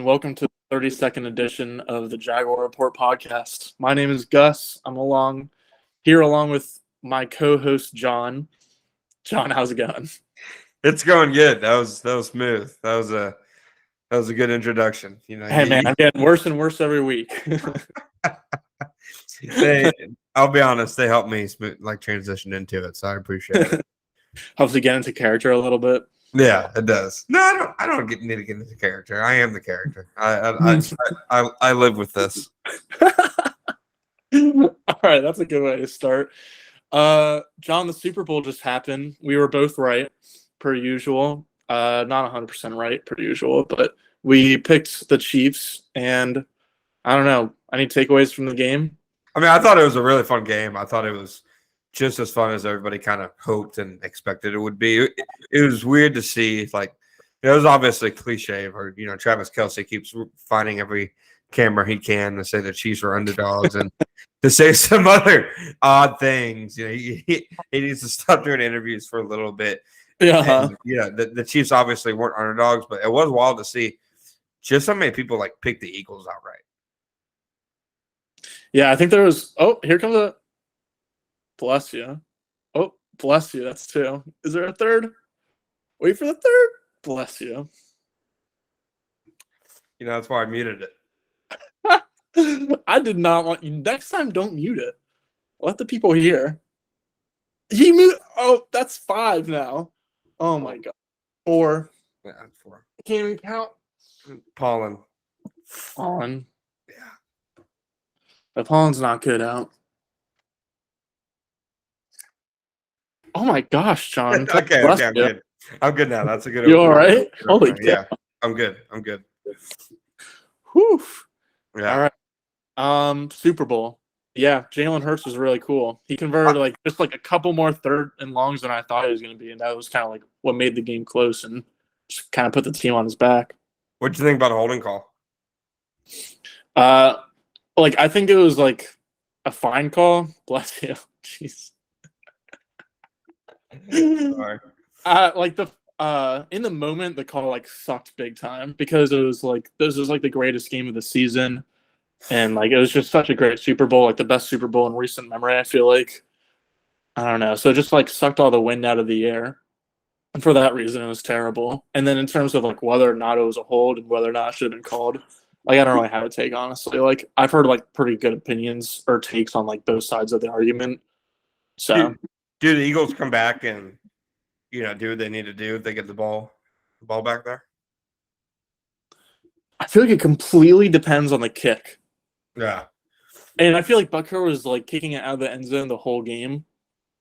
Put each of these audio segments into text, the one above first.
Welcome to the 32nd edition of the Jaguar Report podcast. My name is Gus. I'm along with my co-host John. John, how's it going? It's going good. That was smooth. That was a good introduction. Hey man, I'm getting worse and worse every week. I'll be honest, they helped me transition into it, so I appreciate it. Helps to get into character a little bit. Yeah, it does. No, I don't need to get into character. I am the character. I live with this. All right, that's a good way to start. John, the Super Bowl just happened. We were both right, per usual. Not 100% right, per usual, but we picked the Chiefs, and I don't know. Any takeaways from the game? I mean, I thought it was a really fun game. I thought it was just as fun as everybody kind of hoped and expected it would be. It was weird to see, it was obviously cliche, or Travis Kelce keeps finding every camera he can to say the Chiefs are underdogs and to say some other odd things. He needs to stop doing interviews for a little bit. Yeah. And, the Chiefs obviously weren't underdogs, but it was wild to see just how many people pick the Eagles outright. Yeah, I think there was. Oh, here comes a. Bless you. Oh, bless you. That's two. Is there a third? Wait for the third. Bless you. That's why I muted it. I did not want you. Next time, don't mute it. Let the people hear. He muted. Oh, that's five now. Oh my god. Four. Yeah, 4. I can't even count. Pollen. Yeah. The pollen's not good out. Oh my gosh, John. Okay, I'm good. I'm good now. That's a good. You all right? Holy yeah, I'm good. Whew. Yeah. All right. Super Bowl. Yeah, Jalen Hurts was really cool. He converted just a couple more third and longs than I thought he was going to be, and that was kind of what made the game close and just kind of put the team on his back. What do you think about a holding call? I think it was a fine call. Bless you. Jeez. Sorry. In the moment, the call sucked big time because it was this was the greatest game of the season, and it was just such a great Super Bowl, the best Super Bowl in recent memory. I feel I don't know, so it just sucked all the wind out of the air, and for that reason, it was terrible. And then in terms of whether or not it was a hold and whether or not it should have been called, I don't really have a take honestly. I've heard pretty good opinions or takes on both sides of the argument. So. Do the Eagles come back and, do what they need to do if they get the ball back there? I feel it completely depends on the kick. Yeah. And I feel Butker was kicking it out of the end zone the whole game.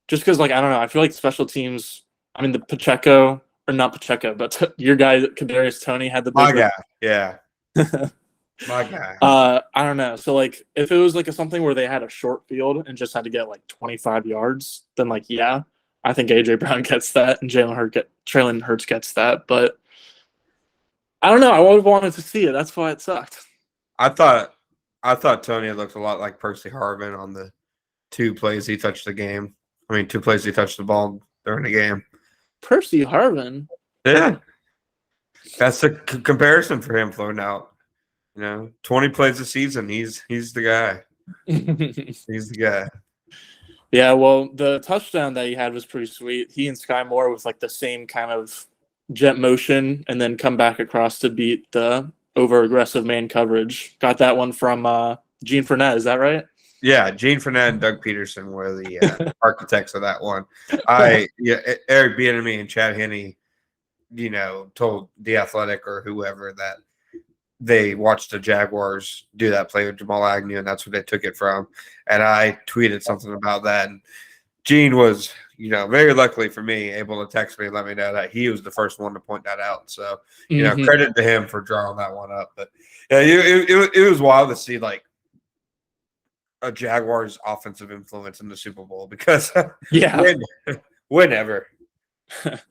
Just because I don't know, I feel special teams, I mean the Pacheco, or not Pacheco, but your guy Kadarius Toney had the big. My guy, yeah. My guy. I don't know. So if it was something where they had a short field and just had to get 25 yards, then yeah, I think AJ Brown gets that and Jalen Hurts gets that. But I don't know. I would have wanted to see it. That's why it sucked. I thought Toney looked a lot like Percy Harvin on the 2 plays he touched the game. I mean, 2 plays he touched the ball during the game. Percy Harvin. Yeah, that's a comparison for him floating out. 20 plays a season. He's the guy. He's the guy. Yeah, well, the touchdown that he had was pretty sweet. He and Sky Moore with the same kind of jet motion and then come back across to beat the over-aggressive man coverage. Got that one from Gene Fournette. Is that right? Yeah, Gene Fournette and Doug Peterson were the architects of that one. Eric Bieniemy and Chad Henne, told The Athletic or whoever that they watched the Jaguars do that play with Jamal Agnew, and that's where they took it from. And I tweeted something about that. And Gene was, very luckily for me, able to text me and let me know that he was the first one to point that out. So, credit to him for drawing that one up. But, yeah, it was wild to see, a Jaguars offensive influence in the Super Bowl because whenever. The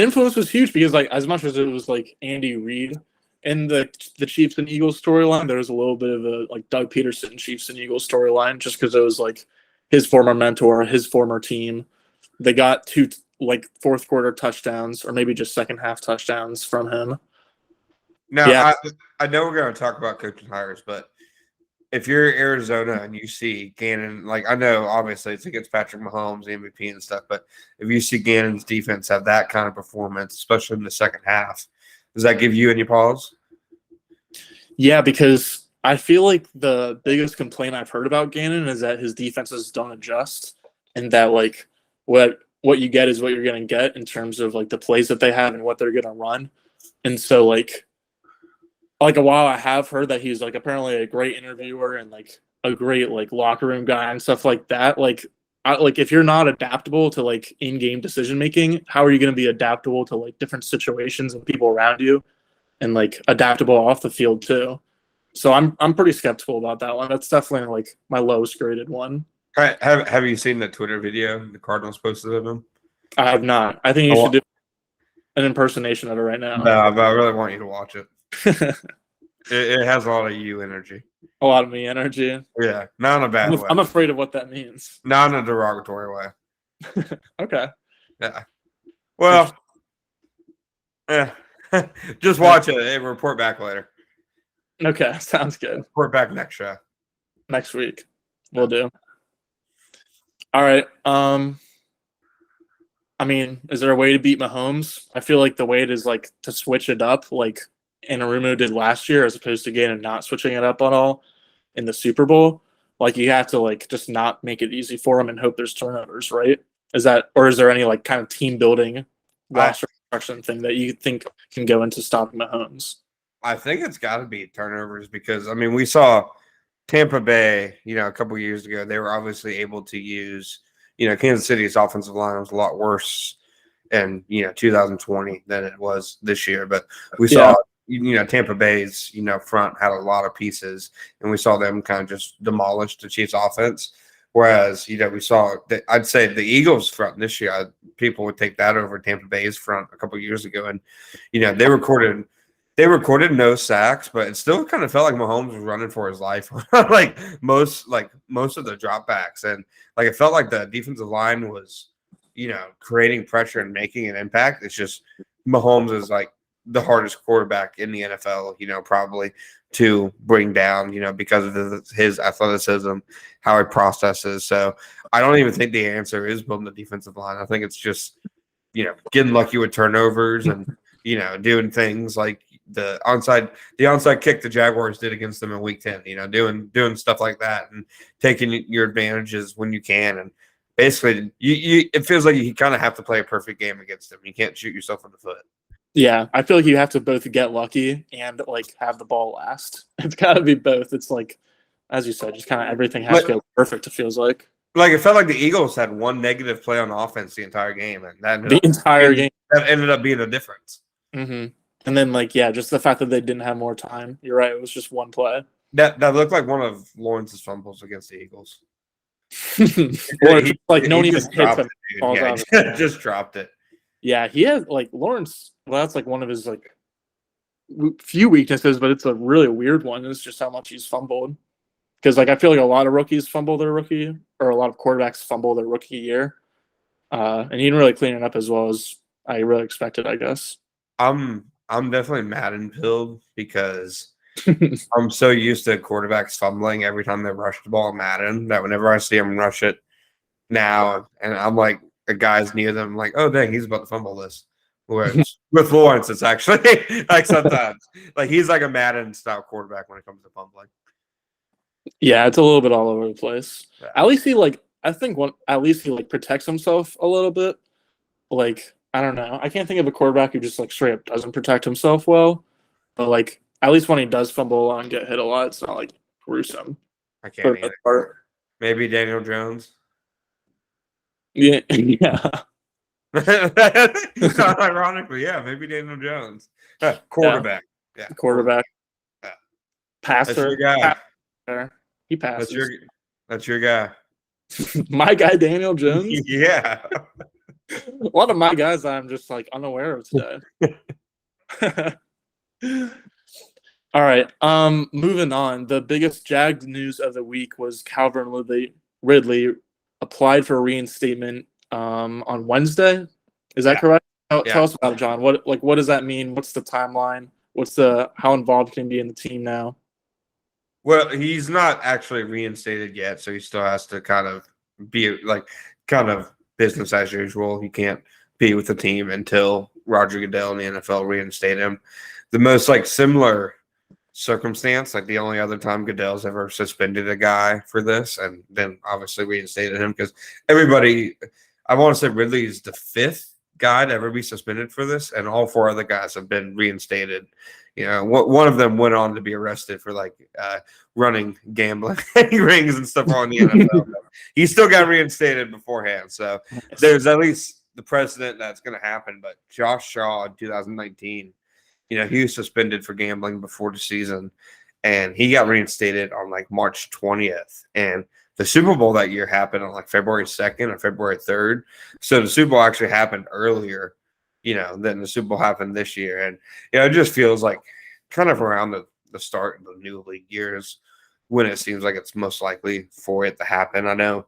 influence was huge because, as much as it was, Andy Reid – in the Chiefs and Eagles storyline, there was a little bit of a Doug Peterson Chiefs and Eagles storyline just because it was his former mentor, his former team. They got 2 fourth quarter touchdowns or maybe just second half touchdowns from him. Now, Yeah, I know we're going to talk about coaching hires, but if you're Arizona and you see Gannon, like I know obviously it's against Patrick Mahomes, the MVP and stuff, but if you see Gannon's defense have that kind of performance, especially in the second half, does that give you any pause? yeah, because I feel like the biggest complaint I've heard about Gannon is that his defenses don't adjust, and that like what you get is what you're going to get in terms of like the plays that they have and what they're going to run. And so like a while I have heard that he's like apparently a great interviewer and like a great like locker room guy and stuff like that. Like if you're not adaptable to like in-game decision making, how are you going to be adaptable to like different situations and people around you, and like adaptable off the field too? So I'm pretty skeptical about that one. That's definitely like my lowest graded one. Have you seen the Twitter video the Cardinals posted of him? I have not. I think you should do an impersonation of it right now. No, but I really want you to watch it. It has a lot of you energy. A lot of me energy. Yeah, not in a bad way. I'm afraid of what that means. Not in a derogatory way. Okay. Yeah. Well, yeah. Just watch it and report back later. Okay, sounds good. Report back next show. Next week. We'll do. All right. I mean, is there a way to beat Mahomes? I feel like the way it is like to switch it up, like Anarumo did last year, as opposed to Gannon not switching it up at all in the Super Bowl. Like you have to like just not make it easy for him and hope there's turnovers, right? Is that, or is there any like kind of team building roster construction thing that you think can go into stopping Mahomes? I think it's got to be turnovers because I mean we saw Tampa Bay, a couple years ago, they were obviously able to use, Kansas City's offensive line was a lot worse in 2020 than it was this year, but we saw Tampa Bay's front had a lot of pieces, and we saw them kind of just demolish the Chiefs' offense. Whereas we saw that I'd say the Eagles' front this year, people would take that over Tampa Bay's front a couple years ago, and they recorded no sacks, but it still kind of felt like Mahomes was running for his life, like most of the dropbacks, and like it felt like the defensive line was creating pressure and making an impact. It's just Mahomes is like the hardest quarterback in the NFL, probably to bring down, because of his athleticism, how he processes. So I don't even think the answer is building the defensive line. I think it's just, getting lucky with turnovers and, doing things like the onside kick the Jaguars did against them in Week 10, doing stuff like that and taking your advantages when you can. And basically, it feels like you kind of have to play a perfect game against them. You can't shoot yourself in the foot. Yeah, I feel like you have to both get lucky and like have the ball last. It's got to be both. It's like, as you said, just kind of everything has to go perfect. It feels like. Like it felt like the Eagles had one negative play on offense the entire game, and that ended up being the difference. Mm-hmm. And then just the fact that they didn't have more time. You're right. It was just one play. That looked like one of Lawrence's fumbles against the Eagles. No one even hits him. Just dropped it. Yeah, he has Lawrence. Well, that's one of his few weaknesses, but it's a really weird one. It's just how much he's fumbled. Because I feel like a lot of rookies fumble their rookie, or a lot of quarterbacks fumble their rookie year, and he didn't really clean it up as well as I really expected, I guess. I'm definitely Madden pilled because I'm so used to quarterbacks fumbling every time they rush the ball in Madden that whenever I see them rush it now, and I'm like, a guy's near them, I'm like, oh dang, he's about to fumble this. Whereas with Lawrence, it's actually sometimes he's like a Madden style quarterback when it comes to fumbling. Yeah, it's a little bit all over the place. Yeah. At least he protects himself a little bit. I don't know. I can't think of a quarterback who just straight up doesn't protect himself well. But at least when he does fumble a lot and get hit a lot, it's not gruesome. I can't either. Maybe Daniel Jones. Yeah. Yeah. It's not ironically, yeah, maybe Daniel Jones. Quarterback. Yeah. Quarterback. Yeah. Passer. That's your guy. He passes. That's your guy. My guy, Daniel Jones? Yeah. A lot of my guys I'm just unaware of today. All right. Moving on. The biggest Jag news of the week was Calvin Ridley applied for reinstatement on Wednesday. Is that correct? Tell us about it, John. What does that mean? What's the timeline? how involved can he be in the team now? Well, he's not actually reinstated yet, so he still has to kind of be like kind of business as usual. He can't be with the team until Roger Goodell and the NFL reinstate him. The most like similar circumstance, like the only other time Goodell's ever suspended a guy for this, and then obviously reinstated him because everybody, I want to say Ridley is the fifth guy to ever be suspended for this, and all four other guys have been reinstated. One of them went on to be arrested for like running gambling rings and stuff on the NFL. He still got reinstated beforehand, so there's at least the precedent that's going to happen. But Josh Shaw in 2019, he was suspended for gambling before the season, and he got reinstated on like March 20th. And the Super Bowl that year happened on like February 2nd or February 3rd. So the Super Bowl actually happened earlier, than the Super Bowl happened this year. And, it just feels like kind of around the start of the new league years when it seems like it's most likely for it to happen. I know,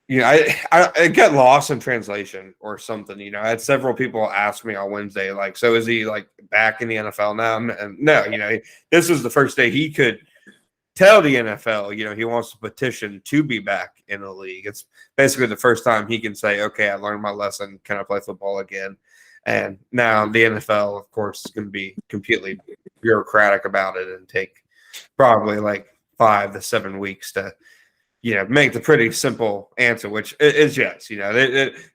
I get lost in translation or something. I had several people ask me on Wednesday, like, so is he like back in the NFL now? And no, this was the first day he could tell the NFL, he wants to petition to be back in the league. It's basically the first time he can say, okay, I learned my lesson. Can I play football again? And now the NFL, of course, is going to be completely bureaucratic about it and take probably like 5 to 7 weeks to, make the pretty simple answer, which is yes.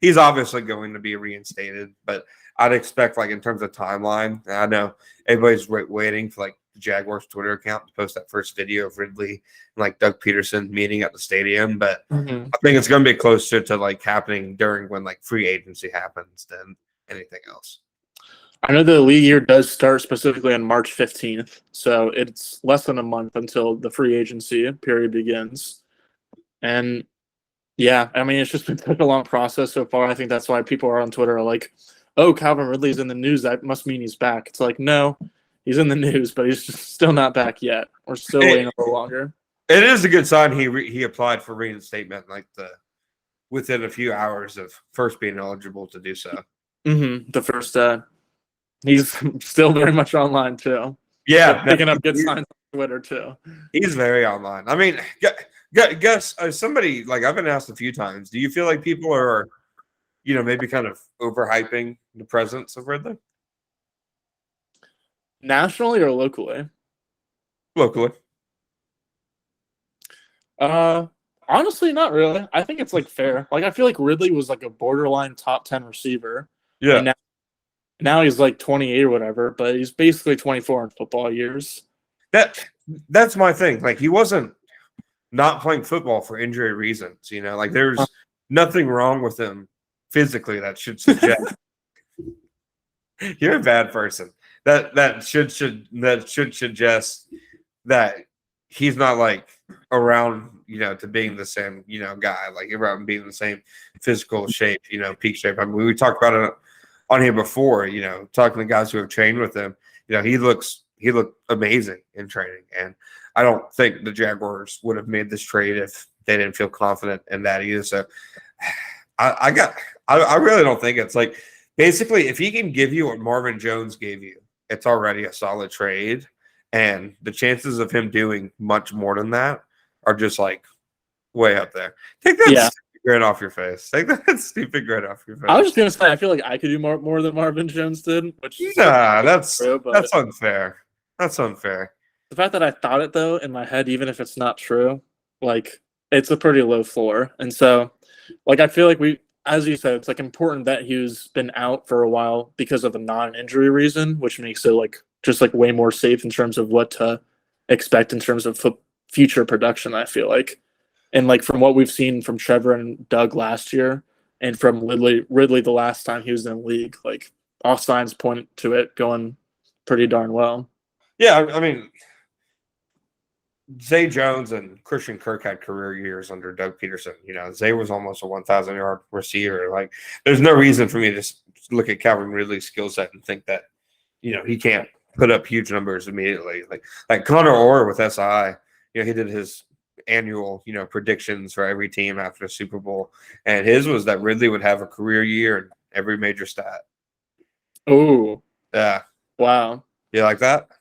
He's obviously going to be reinstated, but I'd expect, like, in terms of timeline, I know everybody's waiting for, like, the Jaguars Twitter account to post that first video of Ridley and, like, Doug Peterson meeting at the stadium, but I think it's going to be closer to, like, happening during when, like, free agency happens than anything else. I know the league year does start specifically on March 15th, so it's less than a month until the free agency period begins. And yeah, I mean, it's just been such a long process so far. I think that's why people are on Twitter are like, oh, Calvin Ridley's in the news. That must mean he's back. It's like, no, he's in the news, but he's just still not back yet. We're still waiting a little longer. It is a good sign he applied for reinstatement within a few hours of first being eligible to do so. The first, he's still very much online too. Yeah, picking up good signs on Twitter too. He's very online. I mean, Gus, somebody, like, I've been asked a few times, do you feel like people are, maybe kind of overhyping the presence of Ridley? Nationally or locally? Locally. Honestly, not really. I think it's like fair. Like, I feel like Ridley was like a borderline top 10 receiver. Yeah. And now he's like 28 or whatever, but he's basically 24 in football years. That's my thing. Like, he wasn't not playing football for injury reasons. Like, there's nothing wrong with him physically that should suggest you're a bad person. That should suggest that he's not like around, to being the same, guy, like around being the same physical shape, peak shape. I mean, we talked about it on here before, talking to guys who have trained with him. He looked amazing in training, and I don't think the Jaguars would have made this trade if they didn't feel confident in that either. So I really don't think it's like, basically, if he can give you what Marvin Jones gave you, it's already a solid trade. And the chances of him doing much more than that are just like way up there. Take that stupid grin off your face. Take that stupid grin off your face. I was just gonna say, I feel like I could do more than Marvin Jones did. That's unfair. That's unfair. The fact that I thought it, though, in my head, even if it's not true, like, it's a pretty low floor. And so, like, I feel like as you said, it's like important that he's been out for a while because of a non-injury reason, which makes it like just like way more safe in terms of what to expect in terms of future production, I feel like. And like from what we've seen from Trevor and Doug last year and from Ridley the last time he was in the league, like, all signs point to it going pretty darn well. Yeah, I mean, Zay Jones and Christian Kirk had career years under Doug Peterson. Zay was almost a 1,000-yard receiver. Like, there's no reason for me to just look at Calvin Ridley's skill set and think that, he can't put up huge numbers immediately. Like Connor Orr with SI, he did his annual, predictions for every team after the Super Bowl, and his was that Ridley would have a career year in every major stat. Oh, yeah. Wow. You like that? What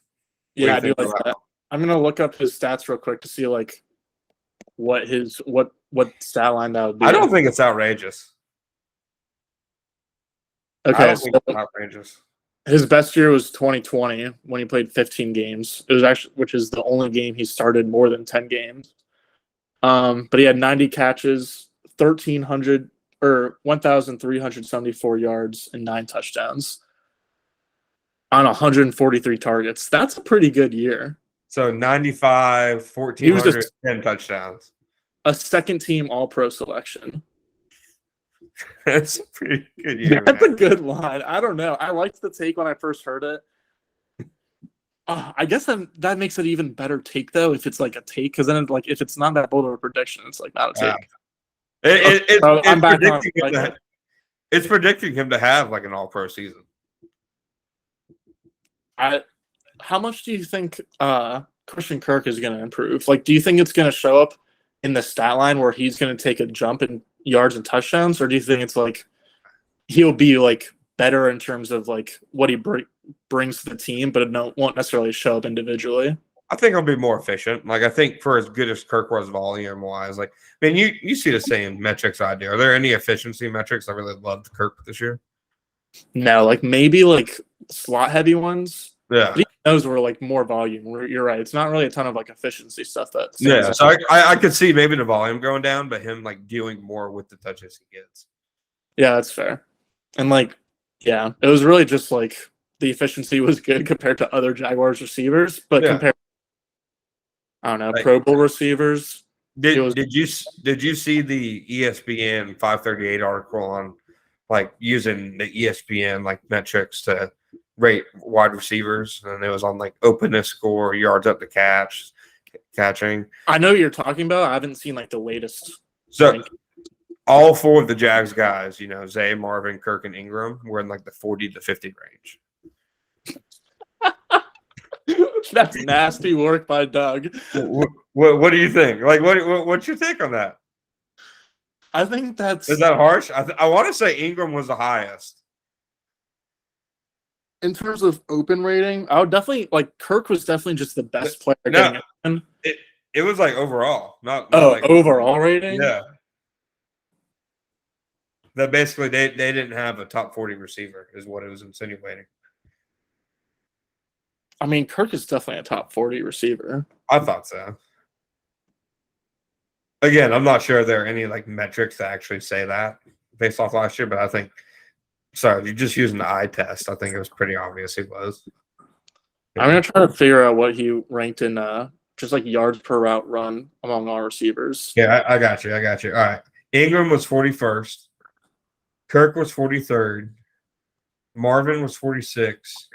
Yeah, I do you do think like about that. I'm gonna look up his stats real quick to see like what stat line that would I be. don't think it's outrageous. I Okay, don't so think it's outrageous. his best year was 2020 when he played 15 games. It was actually, which is the only game he started more than 10 games. But he had 90 catches, 1,300 or 1,374 yards, and 9 touchdowns on 143 targets. That's a pretty good year. So 95, He was 1,400, just 10 touchdowns. a second team All Pro selection. That's a pretty good year, That's a man. good line. I don't know. I liked the take when I first heard it. I guess that makes it even better take though if it's like a take, because then like if it's not that bold of a prediction, it's like not a Yeah. take. Okay, so I'm It's back on. predicting him to, it's predicting him to have like an all-pro season. How much do you think Christian Kirk is going to improve? Like, do you think it's going to show up in the stat line where he's going to take a jump in yards and touchdowns, or do you think it's like he'll be like better in terms of like what he brings to the team, but it won't necessarily show up individually? I think he'll be more efficient. Like I think for as good as Kirk was volume wise, like I mean you see the same metrics I do. Are there any efficiency metrics I really loved Kirk this year? No, like maybe like slot heavy ones. Yeah. But even those were like more volume. You're right. It's not really a ton of like efficiency stuff that stands Yeah. out. So I could see maybe the volume going down, but him like doing more with the touches he gets. Yeah, that's fair. And like, yeah, it was really just like the efficiency was good compared to other Jaguars receivers, but compared, I don't know, Like, Pro Bowl receivers. did you see the ESPN 538 article on like using the ESPN like metrics to rate wide receivers, and it was on like openness score, yards up the catching. I know what you're talking about. I haven't seen like the latest. So all four of the Jags guys, you know, Zay, Marvin, Kirk, and Ingram, were in like the 40 to 50 range. That's nasty work by Doug. What do you think? Like, what's your take on that? I think that's Is that harsh? I want to say Ingram was the highest. In terms of open rating. I would definitely like Kirk was definitely just the best player getting open. It was like overall, not like overall rating. Yeah. That basically they didn't have a top 40 receiver is what it was insinuating. I mean, Kirk is definitely a top 40 receiver. I thought so. Again, I'm not sure if there are any like metrics that actually say that based off last year, but I think you're just using the eye test. I think it was pretty obvious he was. I'm gonna try to figure out what he ranked in just like yards per route run among all receivers. Yeah, I got you. All right. Ingram was 41st. Kirk was 43rd. Marvin was 46.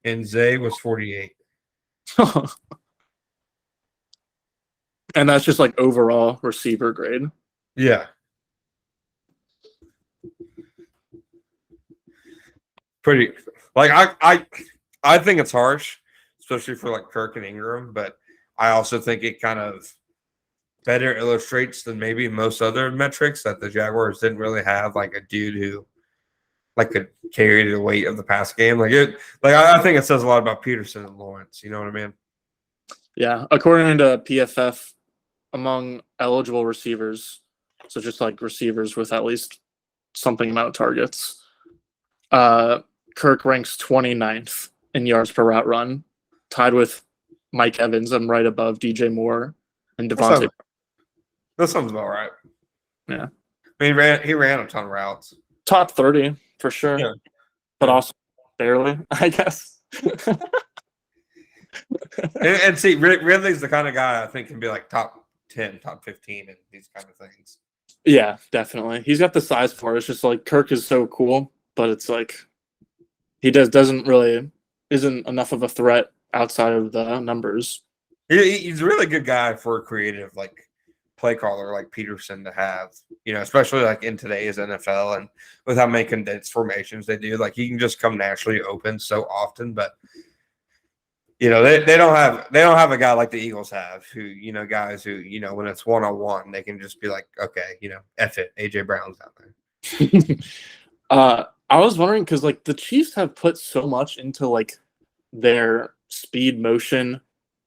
And Zay was 48. And that's just like overall receiver grade. Yeah. Pretty like I think it's harsh, especially for like Kirk and Ingram, but I also think it kind of better illustrates than maybe most other metrics that the Jaguars didn't really have like a dude who like could carry the weight of the pass game. I think it says a lot about Peterson and Lawrence. You know what I mean? Yeah. According to PFF, among eligible receivers, so just like receivers with at least something amount of targets, Kirk ranks 29th in yards per route run, tied with Mike Evans. I'm right above DJ Moore and Devontae. That sounds about right. Yeah. I mean, he ran a ton of routes. Top 30 for sure. Yeah. But also barely, I guess. and see, Ridley's the kind of guy I think can be like top 10, top 15 and these kind of things. Yeah, definitely. He's got the size for it. It's just like Kirk is so cool, but it's like he isn't enough of a threat outside of the numbers. He's a really good guy for a creative like play caller like Peterson to have, you know, especially like in today's NFL and with how many condensed formations they do. Like he can just come naturally open so often, but you know, they don't have a guy like the Eagles have who, you know, guys who, you know, when it's 1-on-1, they can just be like, okay, you know, F it. AJ Brown's out there. I was wondering because like the Chiefs have put so much into like their speed motion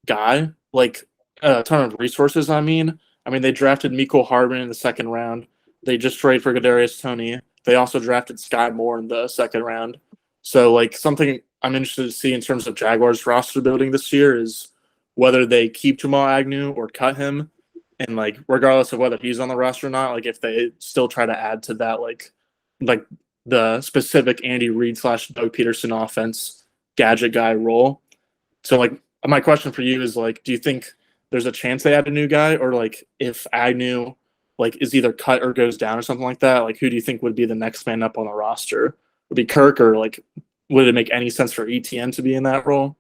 guy, like a ton of resources. I mean, they drafted Mecole Hardman in the second round. They just traded for Kadarius Toney. They also drafted Sky Moore in the second round. So, like, something I'm interested to see in terms of Jaguars roster building this year is whether they keep Jamal Agnew or cut him, and like, regardless of whether he's on the roster or not, like, if they still try to add to that, like the specific Andy Reid / Doug Peterson offense gadget guy role. So, like, my question for you is, like, do you think there's a chance they add a new guy, or like if Agnew like is either cut or goes down or something like that, like who do you think would be the next man up on the roster? Would it be Kirk, or like would it make any sense for ETN to be in that role?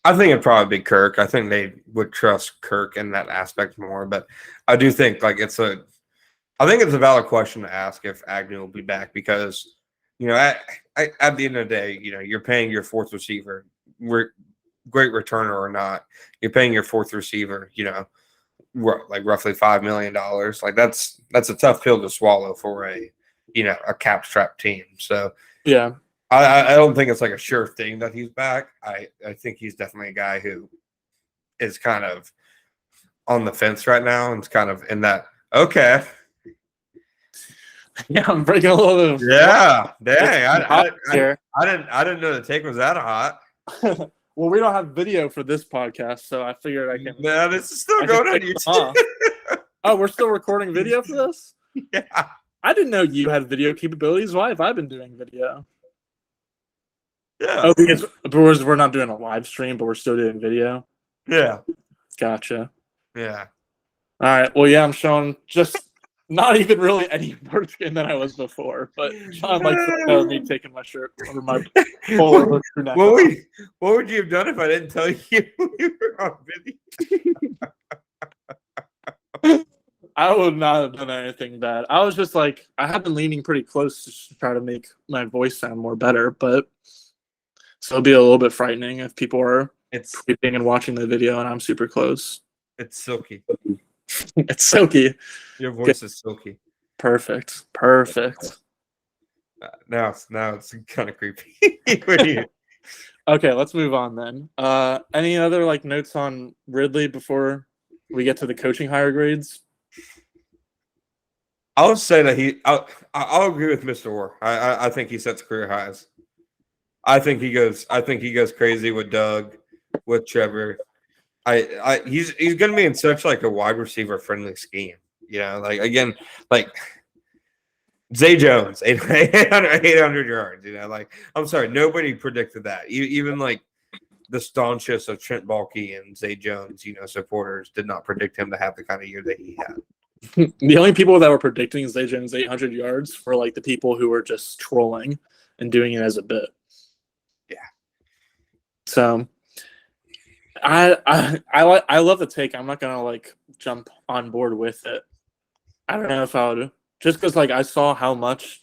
I think it'd probably be Kirk. I think they would trust Kirk in that aspect more. But I do think like I think it's a valid question to ask if Agnew will be back because, at the end of the day, you're paying your fourth receiver, great returner or not, you're paying your fourth receiver, like roughly $5 million. Like that's a tough pill to swallow for a cap strap team. So Yeah. I don't think it's like a sure thing that he's back. I think he's definitely a guy who is kind of on the fence right now and is kind of in that, okay. Yeah, I'm breaking a little bit of Yeah, dang. here. I didn't know the take was that hot. Well, we don't have video for this podcast, so I figured I can. No, this is still going on YouTube. Oh, we're still recording video for this? Yeah. I didn't know you had video capabilities. Why have I been doing video? Yeah. Oh, because we're not doing a live stream, but we're still doing video. Yeah. Gotcha. Yeah. All right. Well, yeah, I'm showing just not even really any more skin than I was before, but Sean likes to know me taking my shirt over my polo crew neck. What would you have done if I didn't tell you you were on video? I would not have done anything bad. I was just like, I have been leaning pretty close to try to make my voice sound more better, but so it'll be a little bit frightening if people are creeping and watching the video and I'm super close. It's silky. It's silky. Your voice is silky. Perfect. Now it's kind of creepy. Okay, let's move on then. Any other like notes on Ridley before we get to the coaching hire grades? I'll say that I'll agree with Mr. Orr. I think he sets career highs. I think he goes crazy with Doug, with Trevor. He's going to be in such like a wide receiver friendly scheme. Like again, like Zay Jones, 800 yards. Like I'm sorry, nobody predicted that. Even like the staunchest of Trent Baalke and Zay Jones, supporters did not predict him to have the kind of year that he had. The only people that were predicting Zay Jones 800 yards were like the people who were just trolling and doing it as a bit. Yeah. So I love the take. I'm not gonna like jump on board with it. I don't know if I would, just because like I saw how much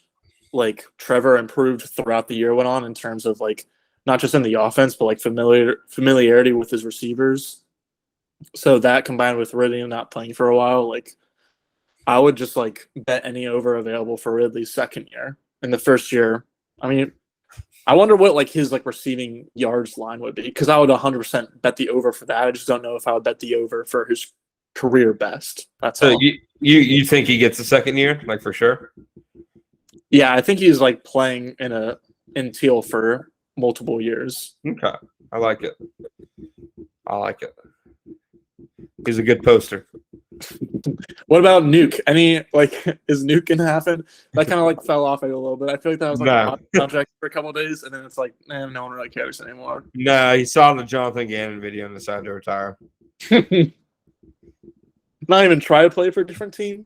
like Trevor improved throughout the year went on in terms of like not just in the offense but like familiarity with his receivers. So that combined with Ridley not playing for a while, like I would just like bet any over available for Ridley's second year. In the first year, I mean, I wonder what like his like receiving yards line would be, because I would 100% bet the over for that. I just don't know if I would bet the over for his career best. That's so all. You think he gets a second year, like for sure? Yeah, I think he's like playing in teal for multiple years. Okay, I like it. He's a good poster. What about Nuke? Any like is Nuke gonna happen? That kind of like fell off a little bit. I feel like that was like a hot subject for a couple of days, and then it's like, man, no one really cares anymore. No, he saw the Jonathan Gannon video and decided to retire. Not even try to play for a different team.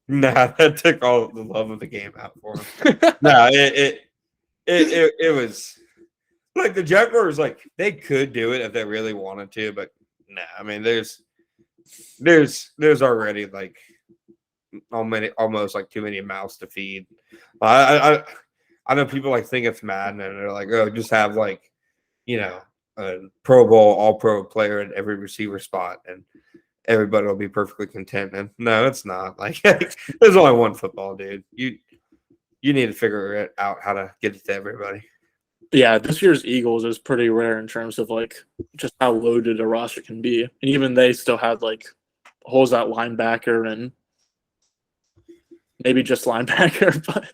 Nah, that took all the love of the game out for him. No, it was like the Jaguars, like they could do it if they really wanted to, but nah. I mean, there's already like almost like too many mouths to feed. I know people like think it's Madden and they're like, oh, just have like a Pro Bowl, All Pro player at every receiver spot and everybody will be perfectly content. And no, it's not. Like there's only one football, dude. You need to figure it out how to get it to everybody. Yeah, this year's Eagles is pretty rare in terms of like just how loaded a roster can be, and even they still had like holes at linebacker and maybe just linebacker, but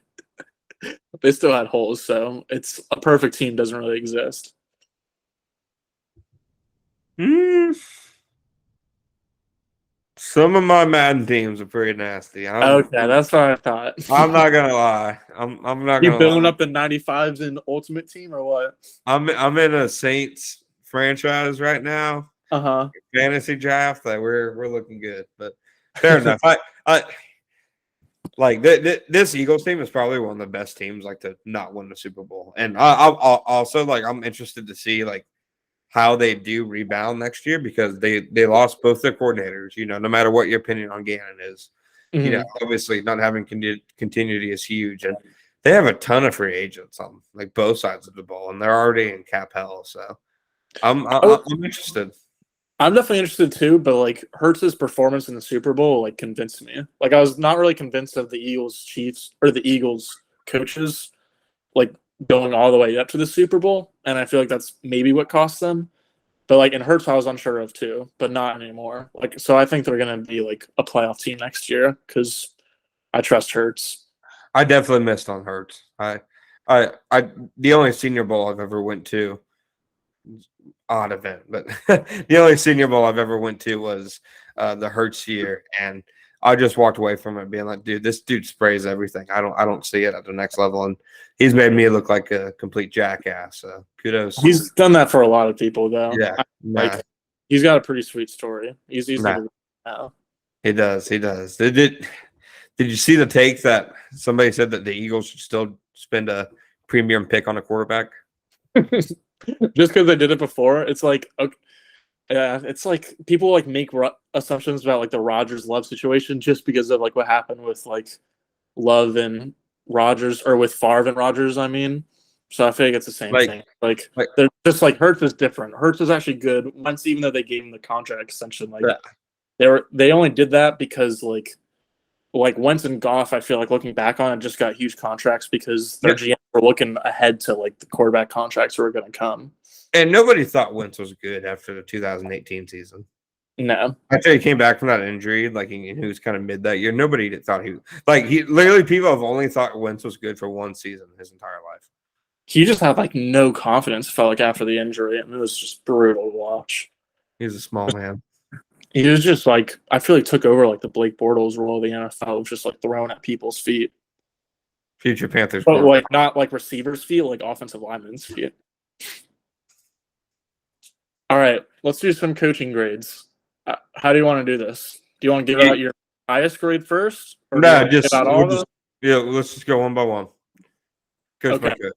they still had holes. So it's a perfect team doesn't really exist. Some of my Madden teams are pretty nasty. Okay, that's what I thought. I'm not gonna lie. I'm not You gonna building lie. up the 95s in Ultimate Team or what? I'm in a Saints franchise right now, Uh fantasy draft. That we're looking good, but fair enough. I like this Eagles team is probably one of the best teams like to not win the Super Bowl, and I'll also like I'm interested to see like how they do rebound next year because they lost both their coordinators. You know, no matter what your opinion on Gannon is, you know, obviously not having continuity is huge, and they have a ton of free agents on like both sides of the ball, and they're already in cap hell. So I'm interested. I'm definitely interested too, but like Hurts's performance in the Super Bowl like convinced me. Like I was not really convinced of the Eagles Chiefs or the Eagles coaches like going all the way up to the Super Bowl, and I feel like that's maybe what cost them. But like in Hurts, I was unsure of too, but not anymore. Like so, I think they're gonna be like a playoff team next year because I trust Hurts. I definitely missed on Hurts. I the only Senior Bowl I've ever went to, odd event, but the only Senior Bowl I've ever went to was the Hurts year, and I just walked away from it being like, dude, this dude sprays everything. I don't see it at the next level, and he's made me look like a complete jackass. So kudos. He's done that for a lot of people though. Yeah, Like he's got a pretty sweet story. He's easy to now. He does. He does. Did you see the take that somebody said that the Eagles should still spend a premium pick on a quarterback? Just because they did it before, it's like okay, yeah, it's like people like make assumptions about like the Rodgers Love situation just because of like what happened with like Love and Rodgers or with Favre and Rodgers. I mean, so I feel like it's the same thing. Like they're just like Hurts is different. Hurts is actually good once, even though they gave him the contract extension. Like they only did that because like Wentz and Goff, I feel like looking back on it, just got huge contracts because their GM were looking ahead to like the quarterback contracts who were going to come. And nobody thought Wentz was good after the 2018 season. No, after he came back from that injury, like he was kind of mid that year, nobody thought he literally people have only thought Wentz was good for one season his entire life. He just had like no confidence. Felt like after the injury, and it was just brutal to watch. He's a small man. He was just like I feel like took over like the Blake Bortles role of the NFL, just like thrown at people's feet. Future Panthers, but like not like receivers' feet, like offensive linemen's feet. All right, let's do some coaching grades. How do you want to do this? Do you want to give out your highest grade first? Or no, let's just go one by one. Coach by coach.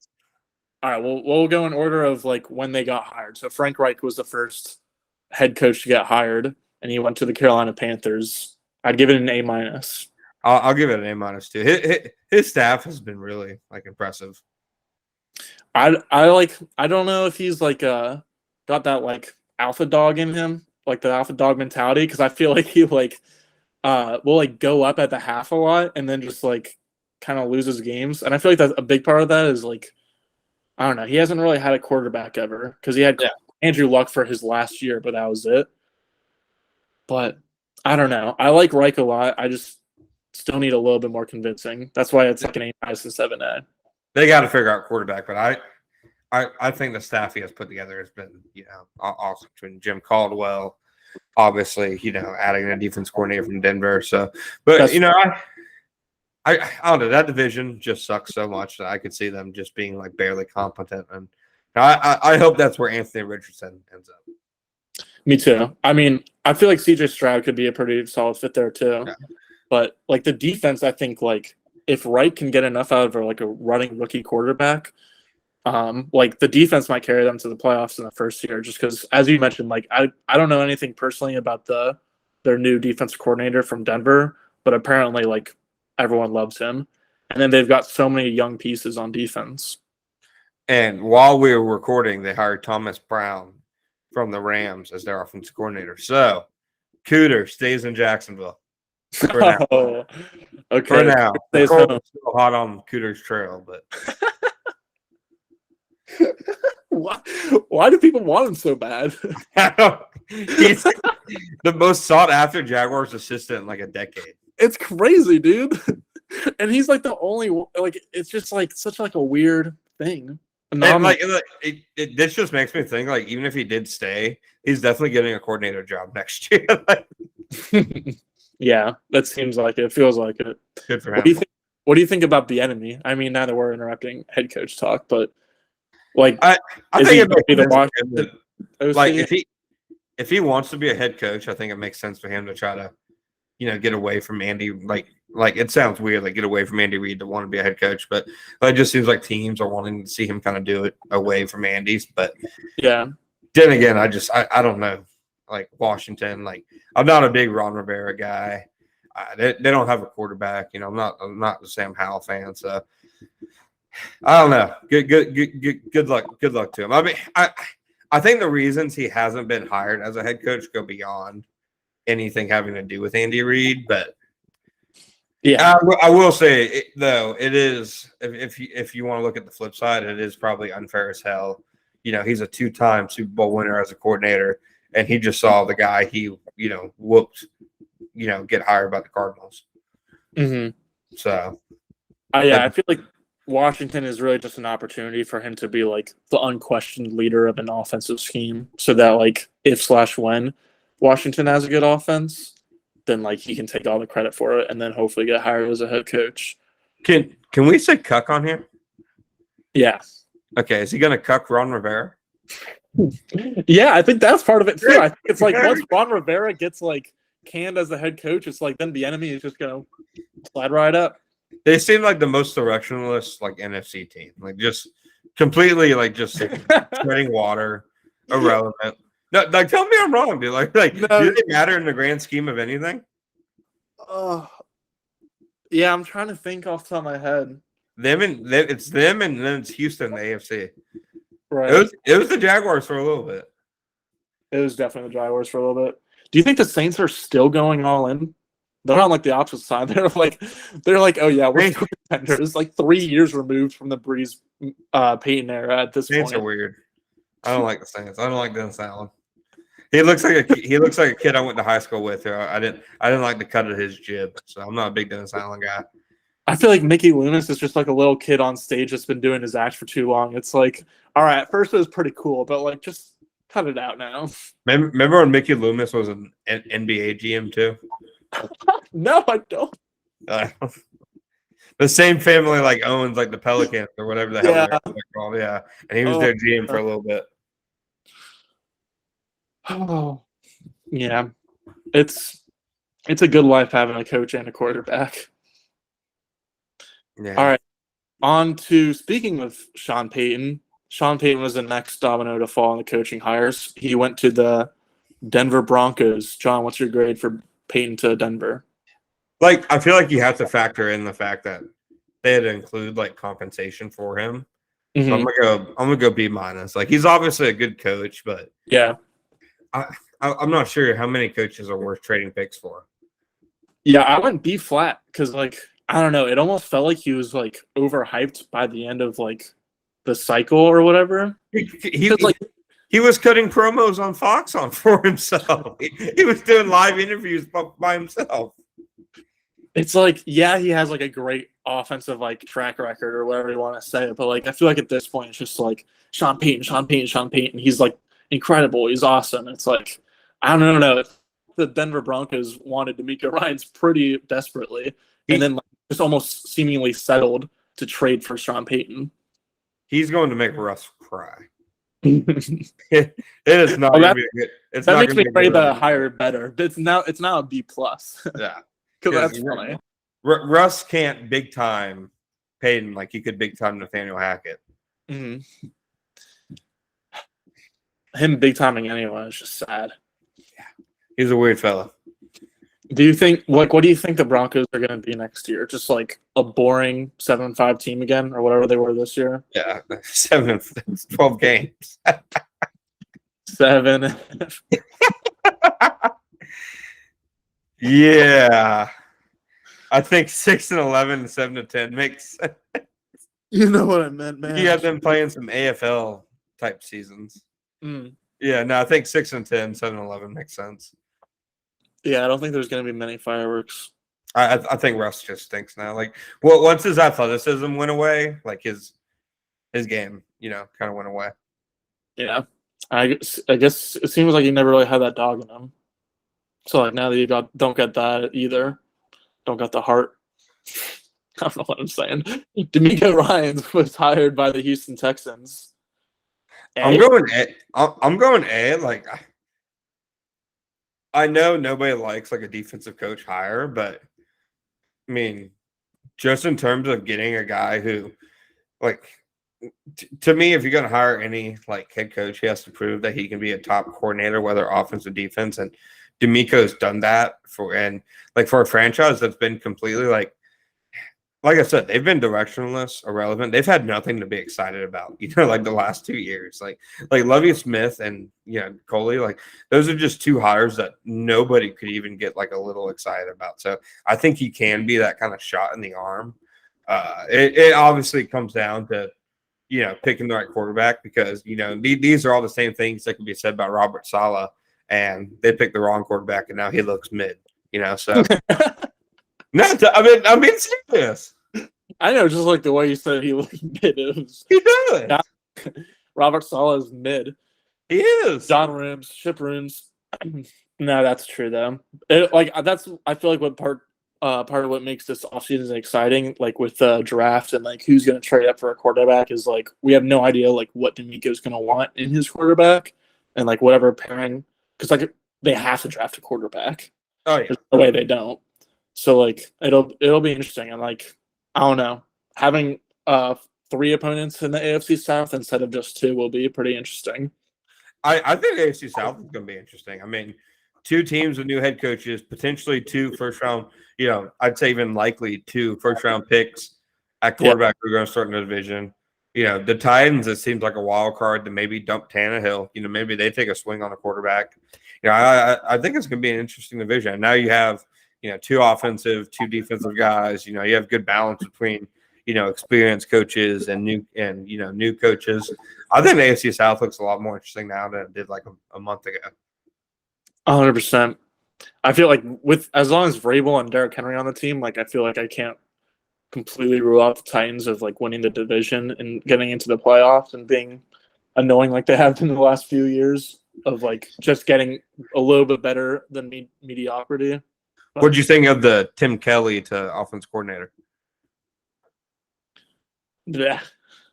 All right, we'll go in order of like when they got hired. So Frank Reich was the first head coach to get hired, and he went to the Carolina Panthers. I'd give it an A-. I'll give it an A- too. His staff has been really like impressive. I don't know if he's like got that like alpha dog in him, like the alpha dog mentality, because I feel like he like will like go up at the half a lot and then just like kind of loses games. And I feel like that's a big part of that is like I don't know. He hasn't really had a quarterback ever because he had Andrew Luck for his last year, but that was it. But I don't know. I like Reich a lot. I just still need a little bit more convincing. That's why it's like an A- and 7A. They got to figure out quarterback, but I think the staff he has put together has been, awesome. Between Jim Caldwell, obviously, adding a defense coordinator from Denver. So, but I don't know. That division just sucks so much that I could see them just being like barely competent, and I hope that's where Anthony Richardson ends up. Me too. I mean, I feel like CJ Stroud could be a pretty solid fit there too. Yeah. But like the defense, I think like if Wright can get enough out of like a running rookie quarterback, like the defense might carry them to the playoffs in the first year. Just because, as you mentioned, like I don't know anything personally about their new defensive coordinator from Denver, but apparently like everyone loves him, and then they've got so many young pieces on defense. And while we were recording, they hired Thomas Brown from the Rams as their offensive coordinator. So Cooter stays in Jacksonville. For now. Oh, okay. For now. Still hot on Cooter's trail, but Why do people want him so bad? He's the most sought after Jaguars assistant in like a decade. It's crazy, dude. And he's like the only like. It's just like such like a weird thing. And like this just makes me think like even if he did stay, he's definitely getting a coordinator job next year. Yeah, that seems like it. Feels like it. Good for him. What do you think about the enemy? I mean, now that we're interrupting head coach talk, but like, I think it be the Washington, OC? like if he wants to be a head coach, I think it makes sense for him to try to, get away from Andy. Like it sounds weird, like get away from Andy Reid to want to be a head coach, but it just seems like teams are wanting to see him kind of do it away from Andy's. But yeah, then again, I don't know. Like Washington, like I'm not a big Ron Rivera guy. They don't have a quarterback. I'm not the Sam Howell fan, so I don't know. Good luck to him. I mean, I think the reasons he hasn't been hired as a head coach go beyond anything having to do with Andy Reid, but yeah, I will say though it is if you want to look at the flip side, it is probably unfair as hell. He's a 2-time Super Bowl winner as a coordinator, and he just saw the guy he whooped, get hired by the Cardinals. Mm-hmm. So, I feel like Washington is really just an opportunity for him to be like the unquestioned leader of an offensive scheme, so that like if/when Washington has a good offense, then like he can take all the credit for it, and then hopefully get hired as a head coach. Can we say cuck on here? Yeah. Okay. Is he going to cuck Ron Rivera? Yeah, I think that's part of it too. I think it's like once Ron Rivera gets like canned as the head coach, it's like then the enemy is just gonna slide right up. They seem like the most directionless like NFC team, like just completely like just treading water, irrelevant. No, like tell me I'm wrong, dude. Like no. Do they matter in the grand scheme of anything? Yeah, I'm trying to think off the top of my head. It's them, and then it's Houston, the AFC. Right. It was the Jaguars for a little bit. It was definitely the Jaguars for a little bit. Do you think the Saints are still going all in? They're on like the opposite side. They're like, oh yeah, we're still contenders. Like 3 years removed from the Breeze Peyton era at this Saints point. Are weird. I don't like the Saints. I don't like Dennis Allen. He looks like a kid I went to high school with. I didn't like the cut of his jib, so I'm not a big Dennis Allen guy. I feel like Mickey Loomis is just like a little kid on stage that's been doing his act for too long. It's like, all right, at first it was pretty cool, but like just cut it out now. Remember when Mickey Loomis was an NBA GM too? No, I don't. The same family like owns like the Pelicans or whatever the hell they're called. Yeah, and he was their GM for a little bit. Oh, yeah. It's a good life having a coach and a quarterback. Yeah. All right. On to speaking of Sean Payton. Sean Payton was the next domino to fall in the coaching hires. He went to the Denver Broncos. John, what's your grade for Payton to Denver? Like, I feel like you have to factor in the fact that they had to include like compensation for him. Mm-hmm. So I'm gonna go B-. Like, he's obviously a good coach, but yeah, I'm not sure how many coaches are worth trading picks for. Yeah, I went B flat because like I don't know, it almost felt like he was like overhyped by the end of like the cycle or whatever. He was cutting promos on Fox for himself. He was doing live interviews by himself. It's like, yeah, he has like a great offensive like track record or whatever you want to say, but like I feel like at this point it's just like Sean Payton. He's like incredible. He's awesome. It's like I don't know. The Denver Broncos wanted D'Amico Ryans pretty desperately, and then like, just almost seemingly settled to trade for Sean Payton. He's going to make Russ cry. It is not. That makes me rate the higher better. It's now a B plus. Yeah, because that's funny. Russ can't big time Payton like he could big time Nathaniel Hackett. Mm-hmm. Him big timing anyway is just sad. Yeah, he's a weird fella. Do you think what do you think the Broncos are going to be next year? Just like a boring 7-5 team again, or whatever they were this year? Yeah, 12 games. 7. Yeah, I think 6-11 and 7-10 makes sense. You know what I meant, man. You have them playing some AFL type seasons. Mm. Yeah, no, I think 6-10, 7-11 makes sense. Yeah, I don't think there's going to be many fireworks. I think Russ just stinks now. Like, well, once his athleticism went away, like his game, kind of went away. Yeah, I guess it seems like he never really had that dog in him. So like now that you don't get that either, don't got the heart. I don't know what I'm saying. D'Amico Ryans was hired by the Houston Texans. I'm going A. I'm going A. Like, I know nobody likes like a defensive coach hire, but I mean, just in terms of getting a guy who, like, to me, if you're going to hire any like head coach, he has to prove that he can be a top coordinator, whether offense or defense. And D'Amico's done that for a franchise that's been completely like I said, they've been directionless, irrelevant. They've had nothing to be excited about, like the last 2 years. Like Lovie Smith and Coley, like those are just two hires that nobody could even get like a little excited about. So I think he can be that kind of shot in the arm. It obviously comes down to picking the right quarterback because these are all the same things that can be said about Robert Saleh, and they picked the wrong quarterback, and now he looks mid. So. No, I'm being serious. I know, just like the way you said he looked mid. He does. Robert Saleh is mid. He is. John Rooms, Ship Rooms. No, that's true though. I feel like what part of what makes this offseason exciting, like with the draft and like who's going to trade up for a quarterback, is like we have no idea like what D'Amico's going to want in his quarterback, and like whatever pairing, because like they have to draft a quarterback. Oh yeah. There's no way they don't. So like it'll be interesting, and like I don't know, having 3 opponents in the AFC South instead of just 2 will be pretty interesting. I think the AFC South is going to be interesting. I mean, 2 teams with new head coaches, potentially 2 first round. I'd say even likely 2 first round picks at quarterback who are going to start in the division. The Titans, it seems like a wild card to maybe dump Tannehill. Maybe they take a swing on a quarterback. I think it's going to be an interesting division. And now you have 2 offensive, 2 defensive guys. You have good balance between, experienced coaches and new coaches. I think the AFC South looks a lot more interesting now than it did like a month ago. 100%. I feel like with as long as Vrabel and Derrick Henry on the team, like I feel like I can't completely rule out the Titans of like winning the division and getting into the playoffs and being annoying like they have in the last few years of like just getting a little bit better than mediocrity. What did you think of the Tim Kelly to offense coordinator? Yeah.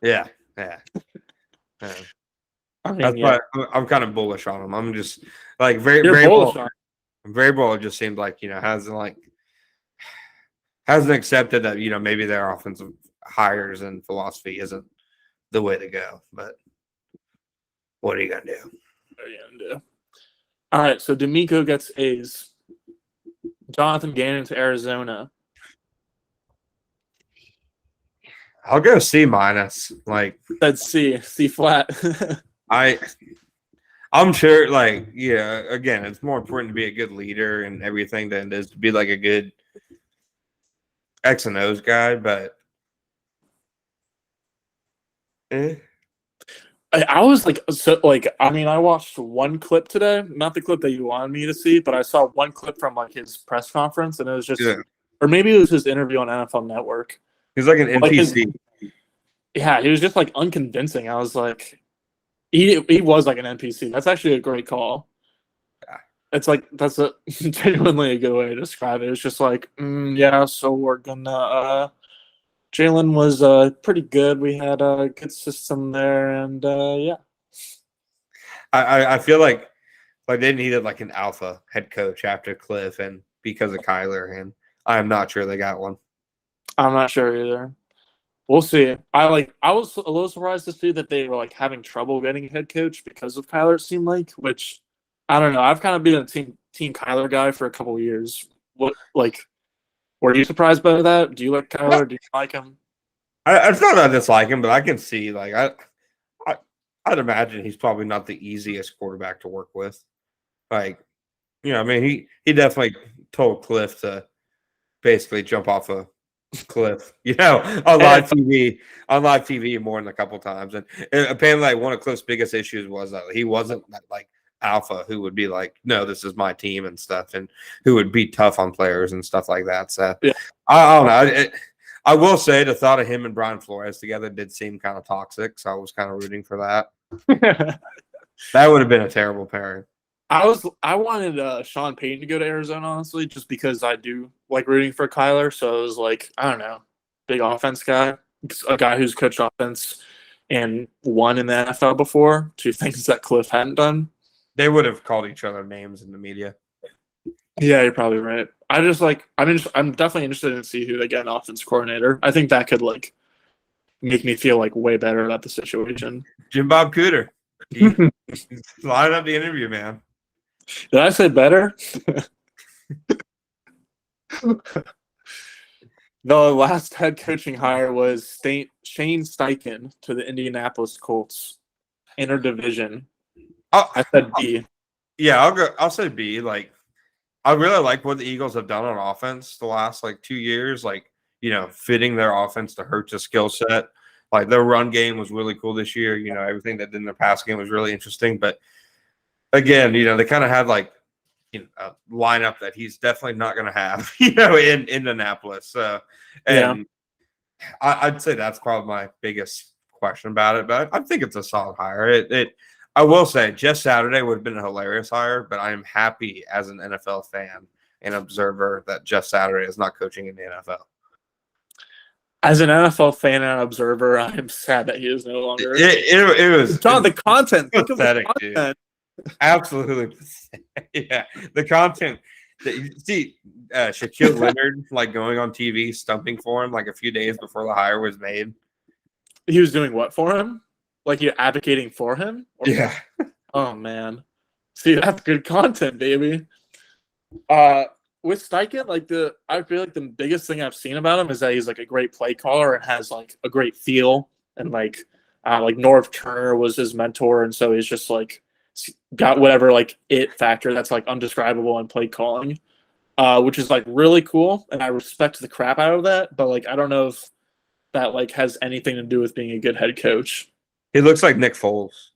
I mean, That's why I'm kind of bullish on him. I'm just like very Vrabel just seemed like hasn't accepted that maybe their offensive hires and philosophy isn't the way to go. But what are you gonna do? All right, so D'Amico gets A's. Jonathan Gannon to Arizona. I'll go C-. Like that's C flat. I'm sure. Again, it's more important to be a good leader and everything than it is to be like a good X and O's guy. But I was I watched one clip today, not the clip that you wanted me to see, but I saw one clip from like his press conference, and it was just, or maybe it was his interview on NFL Network. He's like an NPC. He was just like unconvincing. I was like, he was like an NPC. That's actually a great call. Yeah. It's like that's a genuinely a good way to describe it. It's just like, so we're gonna. Jalen was pretty good. We had a good system there, and yeah. I feel like they needed like an alpha head coach after Cliff, and because of Kyler, and I'm not sure they got one. I'm not sure either. We'll see. I was a little surprised to see that they were like having trouble getting a head coach because of Kyler. It seemed like, which I don't know. I've kind of been a team Kyler guy for a couple of years. Were you surprised by that? Do you like Kyler? Do you like him? It's not that I dislike him, but I can see I'd imagine he's probably not the easiest quarterback to work with. I mean, he definitely told Cliff to basically jump off a Cliff, on live TV more than a couple times, and apparently, like, one of Cliff's biggest issues was that he wasn't that, like, alpha who would be like, no, this is my team and stuff, and who would be tough on players and stuff like that. So Yeah. I don't know. I will say the thought of him and Brian Flores together did seem kind of toxic, so I was kind of rooting for that. That would have been a terrible pairing. I wanted Sean Payton to go to Arizona, honestly, just because I do like rooting for Kyler. So it was like, I don't know, big offense guy, a guy who's coached offense and won in the NFL before. Two things that Cliff hadn't done. They would have called each other names in the media. Yeah, you're probably right. I'm definitely interested in see who they get an offense coordinator. I think that could like make me feel like way better about the situation. Jim Bob Cooter, he lined up the interview, man. Did I say better? The last head coaching hire was Shane Steichen to the Indianapolis Colts, interdivision. I said B. Yeah, I'll say B. Like, I really like what the Eagles have done on offense the last like 2 years. Like, fitting their offense to Hurts' skill set. Like, their run game was really cool this year. Everything that did in their pass game was really interesting. But again, they kind of had like a lineup that he's definitely not going to have, in Indianapolis. So, and I'd say that's probably my biggest question about it. But I think it's a solid hire. I will say, Jeff Saturday would have been a hilarious hire, but I am happy as an NFL fan and observer that Jeff Saturday is not coaching in the NFL. As an NFL fan and observer, I am sad that he is no longer. It was John, the content. Pathetic, dude. Absolutely. Yeah, the content. You see Shaquille Leonard like going on TV stumping for him like a few days before the hire was made. He was doing what for him? Like you're advocating for him? Yeah. Oh man. See, that's good content, baby. With Steichen, I feel like the biggest thing I've seen about him is that he's like a great play caller and has like a great feel, and like Norv Turner was his mentor, and so he's just like got whatever like it factor that's like undescribable in play calling, which is like really cool, and I respect the crap out of that. But like I don't know if that like has anything to do with being a good head coach. He looks like Nick Foles.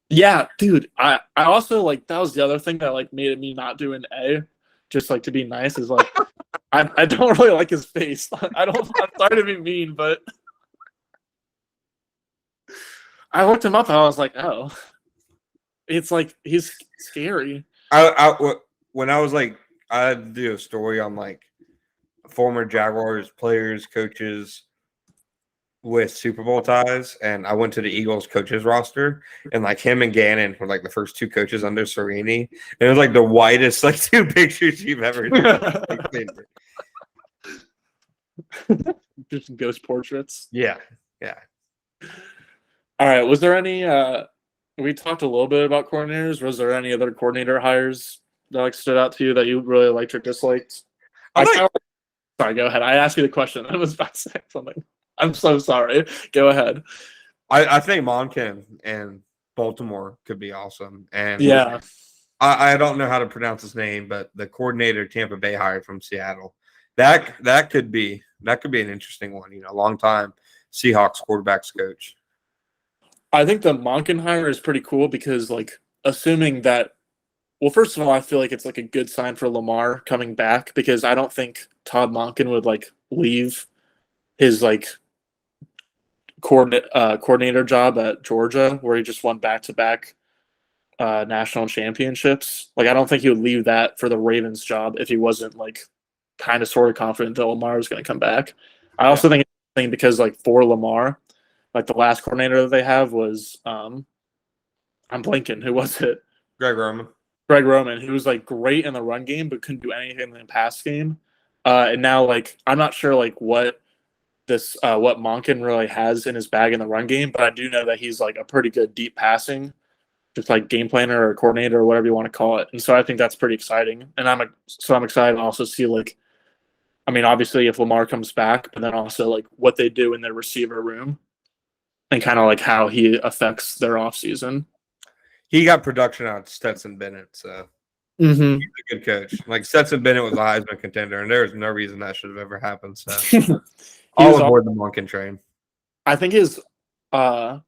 Yeah, dude. I also like that was the other thing that like made me not do an A, just like to be nice, is like I don't really like his face. I'm sorry to be mean, but I looked him up and I was like, oh, it's like he's scary. When I was like, I do a story on like former Jaguars players, coaches with Super Bowl ties, and I went to the Eagles coaches roster, and like him and Gannon were like the first two coaches under Serini, and it was like the whitest like two pictures you've ever seen. Just ghost portraits. Yeah. All right. Was there any? We talked a little bit about coordinators. Was there any other coordinator hires that like stood out to you that you really liked or disliked? Sorry, go ahead. I asked you the question. I was about to say something. I'm so sorry. Go ahead. I think Monken and Baltimore could be awesome. And yeah, I don't know how to pronounce his name, but the coordinator Tampa Bay hired from Seattle. That could be an interesting one. Long time Seahawks quarterbacks coach. I think the Monken hire is pretty cool because like assuming that. Well, first of all, I feel like it's like a good sign for Lamar coming back because I don't think Todd Monken would like leave his like coordinator job at Georgia where he just won back-to-back national championships. Like I don't think he would leave that for the Ravens job if he wasn't like kind of sort of confident that Lamar was going to come back. I also think it's interesting because like for Lamar, like the last coordinator that they have was I'm blanking. Who was it? Greg Roman. He was like great in the run game but couldn't do anything in the pass game. And now like I'm not sure like what Monken really has in his bag in the run game, but I do know that he's like a pretty good deep passing, just like game planner or coordinator or whatever you want to call it. And so I think that's pretty exciting. And I'm excited to also see like, I mean, obviously if Lamar comes back, but then also like what they do in their receiver room and kind of like how he affects their offseason. He got production out of Stetson Bennett, so Mm-hmm. a good coach. Like Stetson Bennett was a Heisman contender, and there's no reason that should have ever happened. So He all was. aboard the Monken train. I think his. Or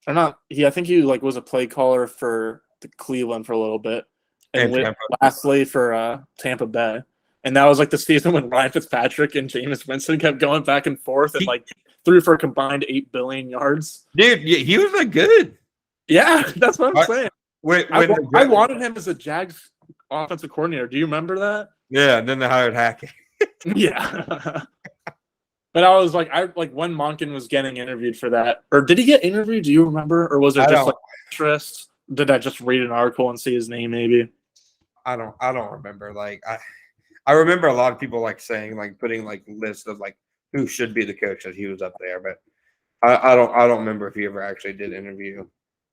not. I think he like was a play caller for the Cleveland for a little bit, and And Tampa. lastly for Tampa Bay. And that was like the season when Ryan Fitzpatrick and Jameis Winston kept going back and forth and like threw for a combined 8 billion yards. Dude, he was like good. Yeah, that's what I'm saying. I wanted him as a Jags offensive coordinator. Do you remember that? Yeah, and then they hired Hackett. Yeah. But I was like, when Monken was getting interviewed for that, or did he get interviewed? Do you remember, or was it just like interest? Did I just read an article and see his name? Maybe. I don't remember. Like I remember a lot of people like saying like putting like lists of like who should be the coach that he was up there, but I don't remember if he ever actually did interview.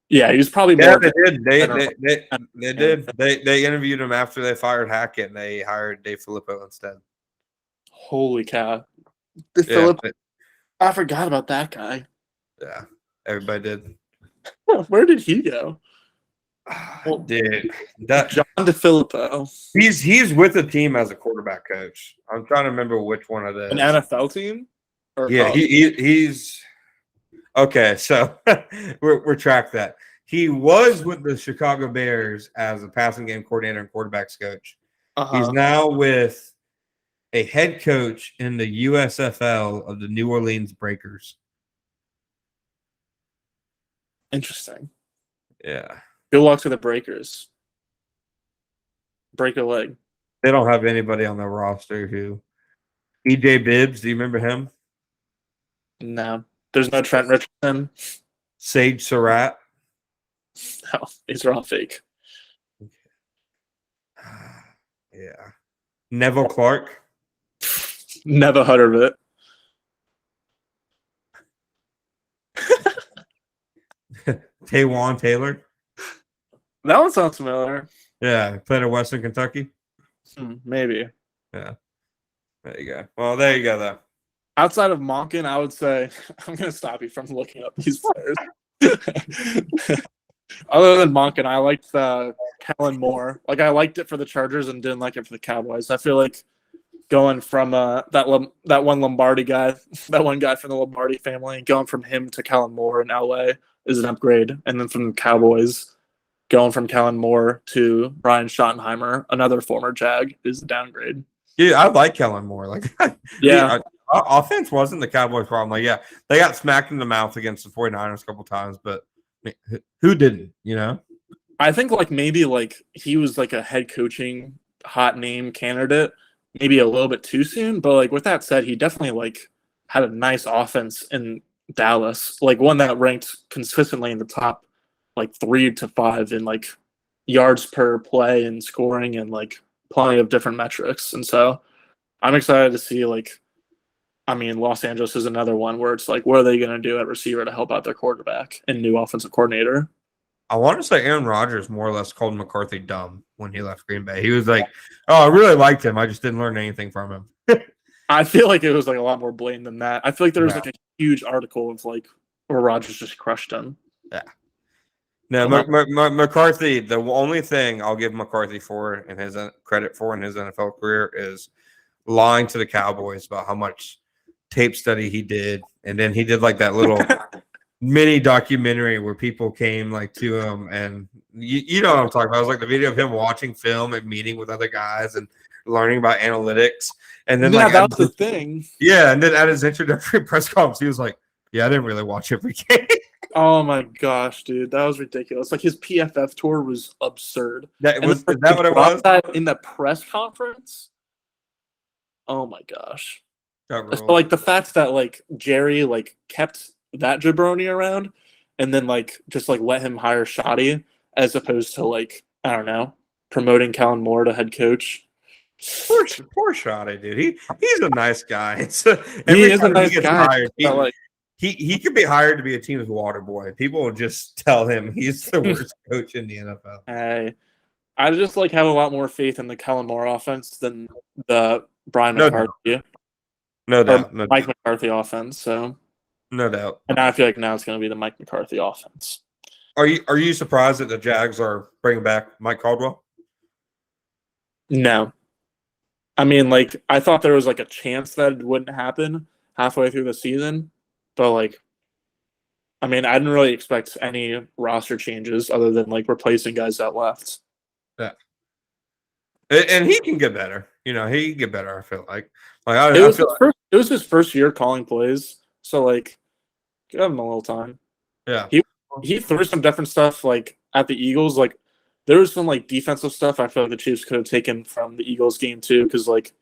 Yeah, he was probably more. Yeah, they did. They interviewed him after they fired Hackett and they hired Dave Filippo instead. Holy cow! I forgot about that guy. Yeah, everybody did. Where did he go? Dude, John DeFilippo. He's with the team as a quarterback coach. I'm trying to remember which one it is. An NFL team? Yeah, he's okay. So retract that. He was with the Chicago Bears as a passing game coordinator and quarterbacks coach. He's now with a head coach in the USFL of the New Orleans Breakers. Interesting. Yeah. Good luck to the Breakers. Break a leg. They don't have anybody on their roster who. EJ Bibbs, do you remember him? No. There's no Trent Richardson. Sage Surratt. No, these are all fake. Yeah. Neville Clark. Never heard of it. Taywan Taylor. That one sounds familiar. Yeah, played at Western Kentucky. Maybe. Yeah. There you go. Well, there you go, though. Outside of Monken, I would say I'm going to stop you from looking up these players. Other than Monken, I liked Kellen Moore. Like, I liked it for the Chargers and didn't like it for the Cowboys. I feel like going from that one Lombardi guy, that one guy from the Lombardi family, going from him to Kellen Moore in LA is an upgrade. And then from the Cowboys, going from Kellen Moore to Brian Schottenheimer, another former Jag, is a downgrade. Yeah, I like Kellen Moore. Like, yeah. Offense wasn't the Cowboys' problem. Like, yeah, they got smacked in the mouth against the 49ers a couple times, but who didn't, you know? I think, like, maybe, like, he was, like, a head coaching hot name candidate, maybe a little bit too soon. But, like, with that said, he definitely, like, had a nice offense in Dallas. Like, one that ranked consistently in the top, like, 3 to 5 in, like, yards per play and scoring and, like, plenty of different metrics. And so I'm excited to see, like, I mean, Los Angeles is another one where it's like, what are they going to do at receiver to help out their quarterback and new offensive coordinator? I want to say Aaron Rodgers more or less called McCarthy dumb when he left Green Bay. He was like, oh, I really liked him. I just didn't learn anything from him. I feel like it was like a lot more blatant than that. I feel like there was like a huge article of like where Rodgers just crushed him. Yeah. No, McCarthy, the only thing I'll give McCarthy for and his credit for in his NFL career is lying to the Cowboys about how much tape study he did, and then he did like that little mini documentary where people came like to him, and you know what I'm talking about. It was like the video of him watching film and meeting with other guys and learning about analytics. And then that was the thing. Yeah, and then at his introductory press conference, he was like, "Yeah, I didn't really watch every game." Oh my gosh, dude, that was ridiculous. Like his PFF tour was absurd. Is that what it was? In the press conference. Oh my gosh. So, like the fact that like Jerry like kept that jabroni around and then like just like let him hire Shoddy as opposed to like, I don't know, promoting Kellen Moore to head coach. Poor Shoddy, dude. He's a nice guy. He is a nice guy. Hired, he could be hired to be a team's water boy. People will just tell him he's the worst coach in the NFL. Hey, I just like have a lot more faith in the Kellen Moore offense than the Brian McCarthy. No doubt. Mike McCarthy offense. So no doubt. And I feel like now it's going to be the Mike McCarthy offense. Are you surprised that the Jags are bringing back Mike Caldwell? No. I mean, like, I thought there was like a chance that it wouldn't happen halfway through the season, but like, I mean, I didn't really expect any roster changes other than like replacing guys that left. Yeah. And he can get better. He can get better, I feel like. It I was feel his like, first year calling plays, so like, give him a little time. yeah. He threw some different stuff like at the Eagles. Like, there was some like defensive stuff I feel like the Chiefs could have taken from the Eagles game too, because like,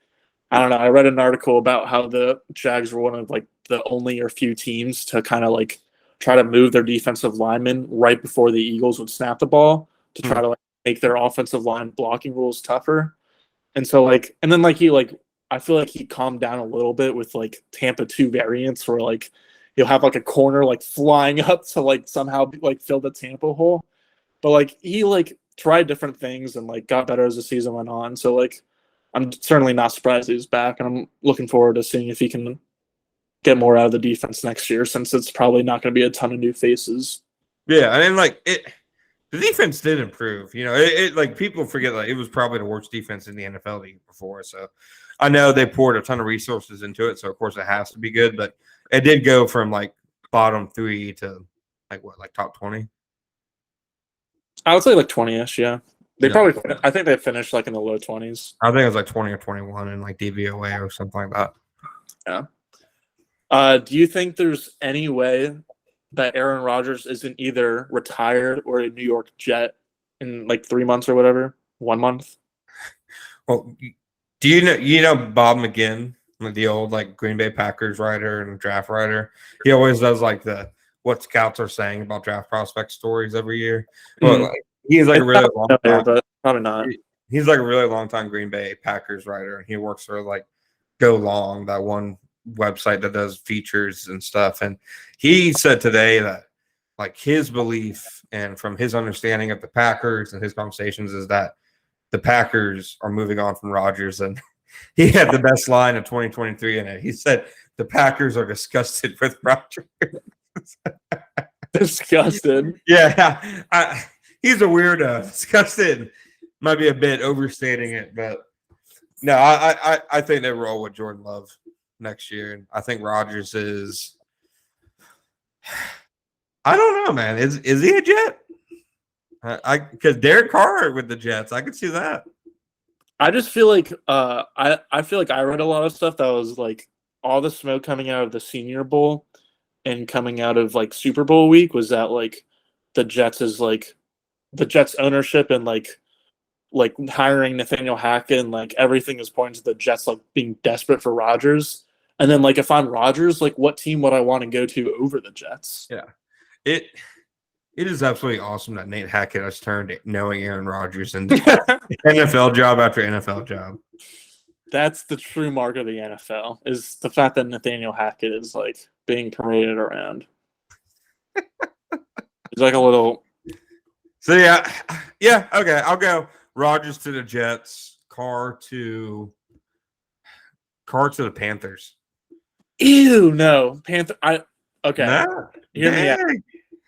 I don't know. I read an article about how the Jags were one of like the only or few teams to kind of like try to move their defensive linemen right before the Eagles would snap the ball to try to like make their offensive line blocking rules tougher. And so like, and then like I feel like he calmed down a little bit with like Tampa 2 variants where like he'll have like a corner like flying up to like somehow like fill the Tampa hole. But like he like tried different things and like got better as the season went on. So like I'm certainly not surprised he's back, and I'm looking forward to seeing if he can get more out of the defense next year, since it's probably not going to be a ton of new faces. Yeah, and then like the defense did improve. It like people forget like it was probably the worst defense in the NFL the year before. So I know they poured a ton of resources into it, so of course it has to be good. But it did go from like bottom 3 to like what, like top 20. I would say like 20ish. Yeah, they Yeah. probably. I think they finished like in the low 20s. I think it was like 20 or 21 in like DVOA or something like that. Yeah. Do you think there's any way that Aaron Rodgers isn't either retired or a New York Jet in like 3 months or whatever? 1 month? Well, do you know Bob McGinn, the old like Green Bay Packers writer and draft writer? He always does like the what scouts are saying about draft prospect stories every year. Well, like, he's like a really long time, but probably not. He's like a really long time Green Bay Packers writer, and he works for like Go Long, that one website that does features and stuff. And he said today that like his belief and from his understanding of the Packers and his conversations is that the Packers are moving on from Rodgers. And he had the best line of 2023 in it. He said the Packers are disgusted with Rodgers. Disgusted. Yeah, he's a weirdo. Disgusted might be a bit overstating it, but no, I think they roll with Jordan Love next year. And I think Rodgers is. I don't know, man. Is he a Jet? Because Derek Carr with the Jets, I could see that. I just feel like I feel like I read a lot of stuff that was like all the smoke coming out of the Senior Bowl and coming out of like Super Bowl week was that like the Jets ownership and like hiring Nathaniel Hackett and like everything is pointing to the Jets like being desperate for Rodgers. And then like if I'm Rodgers, like what team would I want to go to over the Jets? Yeah. It is absolutely awesome that Nate Hackett has turned knowing Aaron Rodgers and NFL job after NFL job. That's the true mark of the NFL is the fact that Nathaniel Hackett is like being paraded around. He's like a little. So yeah, okay. I'll go Rodgers to the Jets, Carr to the Panthers. Ew, no Panther. Okay. No, Hear me out.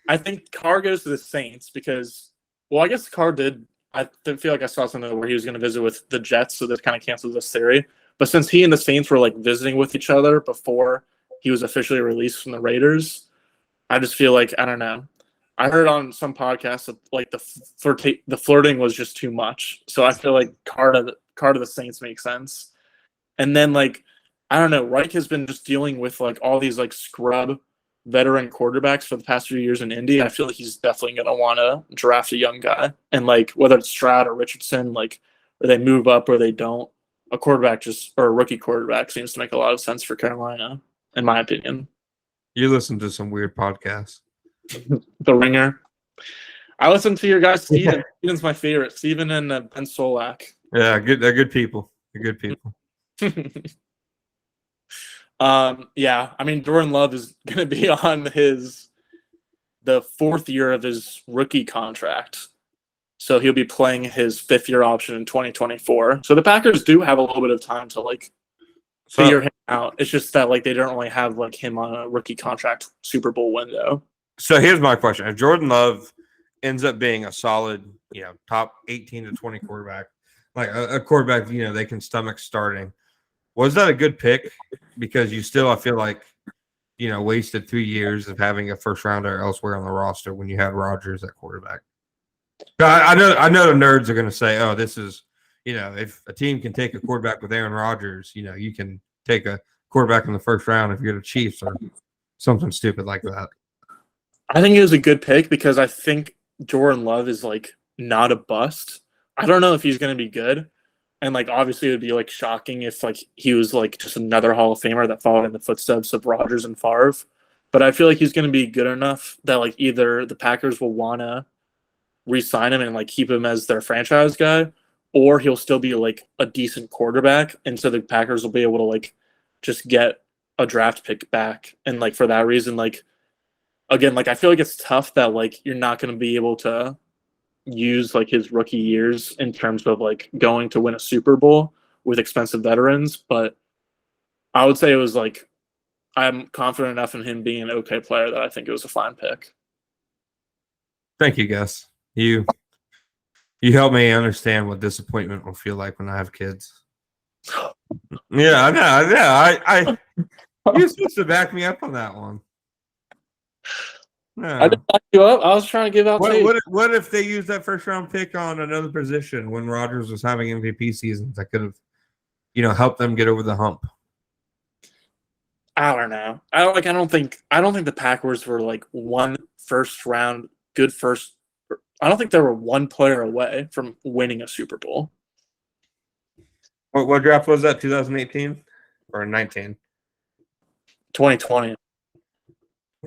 I think Carr goes to the Saints because, well, I guess Carr did. I feel like I saw something where he was going to visit with the Jets, so this kind of cancels this theory. But since he and the Saints were like visiting with each other before he was officially released from the Raiders, I just feel like I don't know. I heard on some podcasts that like the flirting was just too much, so I feel like Carr to the Saints makes sense. And then like I don't know, Reich has been just dealing with like all these like scrub veteran quarterbacks for the past few years in Indy. I feel like he's definitely going to want to draft a young guy. And like whether it's Stroud or Richardson, like or they move up or they don't, a rookie quarterback seems to make a lot of sense for Carolina, in my opinion. You listen to some weird podcasts. The Ringer. I listen to your guy Steven. Steven's my favorite. Steven and Ben Solak. Yeah, good. They're good people. They're good people. Yeah, I mean Jordan Love is going to be on the fourth year of his rookie contract, so he'll be playing his fifth year option in 2024. So the Packers do have a little bit of time to like figure him out. It's just that like they don't really have like him on a rookie contract Super Bowl window. So here's my question: if Jordan Love ends up being a solid, top 18 to 20 quarterback, like a quarterback, they can stomach starting. Was that a good pick? Because you still, I feel like, wasted 3 years of having a first rounder elsewhere on the roster when you had Rodgers at quarterback. I know the nerds are going to say, "Oh, this is, if a team can take a quarterback with Aaron Rodgers, you can take a quarterback in the first round if you're the Chiefs or something stupid like that." I think it was a good pick because I think Jordan Love is like not a bust. I don't know if he's going to be good. And like obviously it would be like shocking if like he was like just another Hall of Famer that followed in the footsteps of Rodgers and Favre. But I feel like he's going to be good enough that like either the Packers will want to re-sign him and like keep him as their franchise guy, or he'll still be like a decent quarterback, and so the Packers will be able to like just get a draft pick back. And like for that reason, like again, like I feel like it's tough that like you're not going to be able to use like his rookie years in terms of like going to win a Super Bowl with expensive veterans, but I would say it was like I'm confident enough in him being an okay player that I think it was a fine pick. Thank you, Gus. You help me understand what disappointment will feel like when I have kids. Yeah, I know. Yeah, you're supposed to back me up on that one. No. I didn't back you up. I was trying to give out tape. What if they used that first round pick on another position when Rodgers was having MVP seasons that could have, helped them get over the hump? I don't know. I don't think the Packers were like one first round good first. I don't think they were one player away from winning a Super Bowl. What draft was that? 2018 or 19? 2020.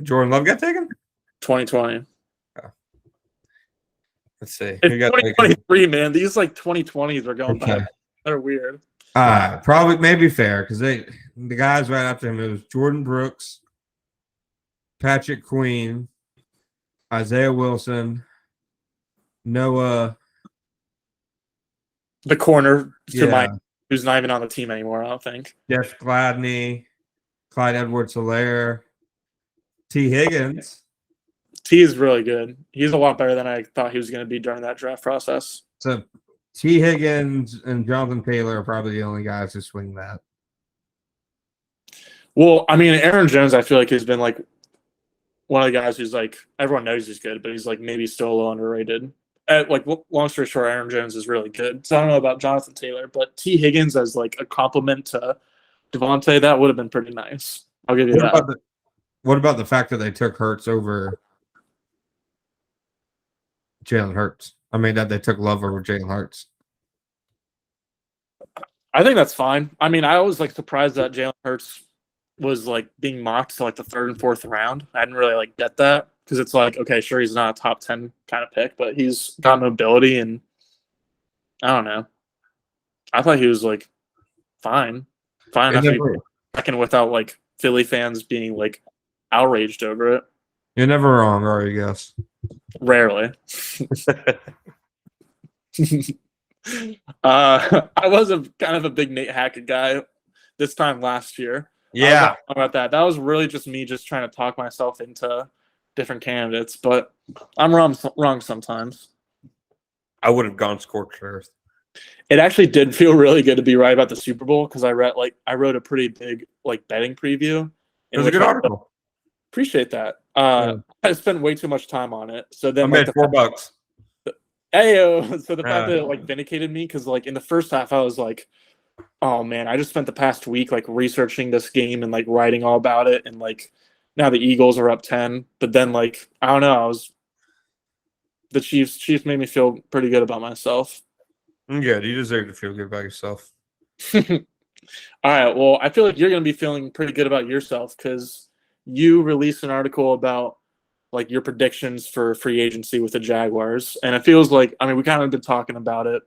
Jordan Love got taken? 2020. Oh. Let's see. It's 2023, man. These like 2020s are going back. They're weird. Probably maybe fair because the guys right after him, it was Jordan Brooks, Patrick Queen, Isaiah Wilson, Noah, the corner who's not even on the team anymore, I don't think. Jeff Gladney, Clyde Edwards-Helaire, T. Higgins. T is really good. He's a lot better than I thought he was going to be during that draft process. So T. Higgins and Jonathan Taylor are probably the only guys who swing that. Well, I mean, Aaron Jones, I feel like has been like one of the guys who's like everyone knows he's good, but he's like maybe still a little underrated. Like long story short, Aaron Jones is really good. So I don't know about Jonathan Taylor, but T. Higgins as like a compliment to Devontae, that would have been pretty nice. I'll give you that. What about the fact that they took Hurts over Jalen Hurts? I mean, that they took Love over Jalen Hurts. I think that's fine. I mean, I was like surprised that Jalen Hurts was like being mocked to like the third and fourth round. I didn't really like get that because it's like, okay, sure, he's not a top 10 kind of pick, but he's got mobility and I don't know. I thought he was like fine enough to be second without like Philly fans being like outraged over it. You're never wrong, are you, Gus? Rarely. I was kind of a big Nate Hackett guy this time last year. Yeah. About that. That was really just me just trying to talk myself into different candidates, but I'm wrong sometimes. I would have gone scorched earth. It actually did feel really good to be right about the Super Bowl because I wrote a pretty big like betting preview. It was a good article. Appreciate that. I spent way too much time on it. So then I made $4. Ayo. So the fact that it like vindicated me because like in the first half I was like, oh man, I just spent the past week like researching this game and like writing all about it, and like now the Eagles are up 10, but then like I don't know, the Chiefs made me feel pretty good about myself. Good, you deserve to feel good about yourself. All right, well, I feel like you're gonna be feeling pretty good about yourself because you released an article about like your predictions for free agency with the Jaguars, and it feels like we kind of been talking about it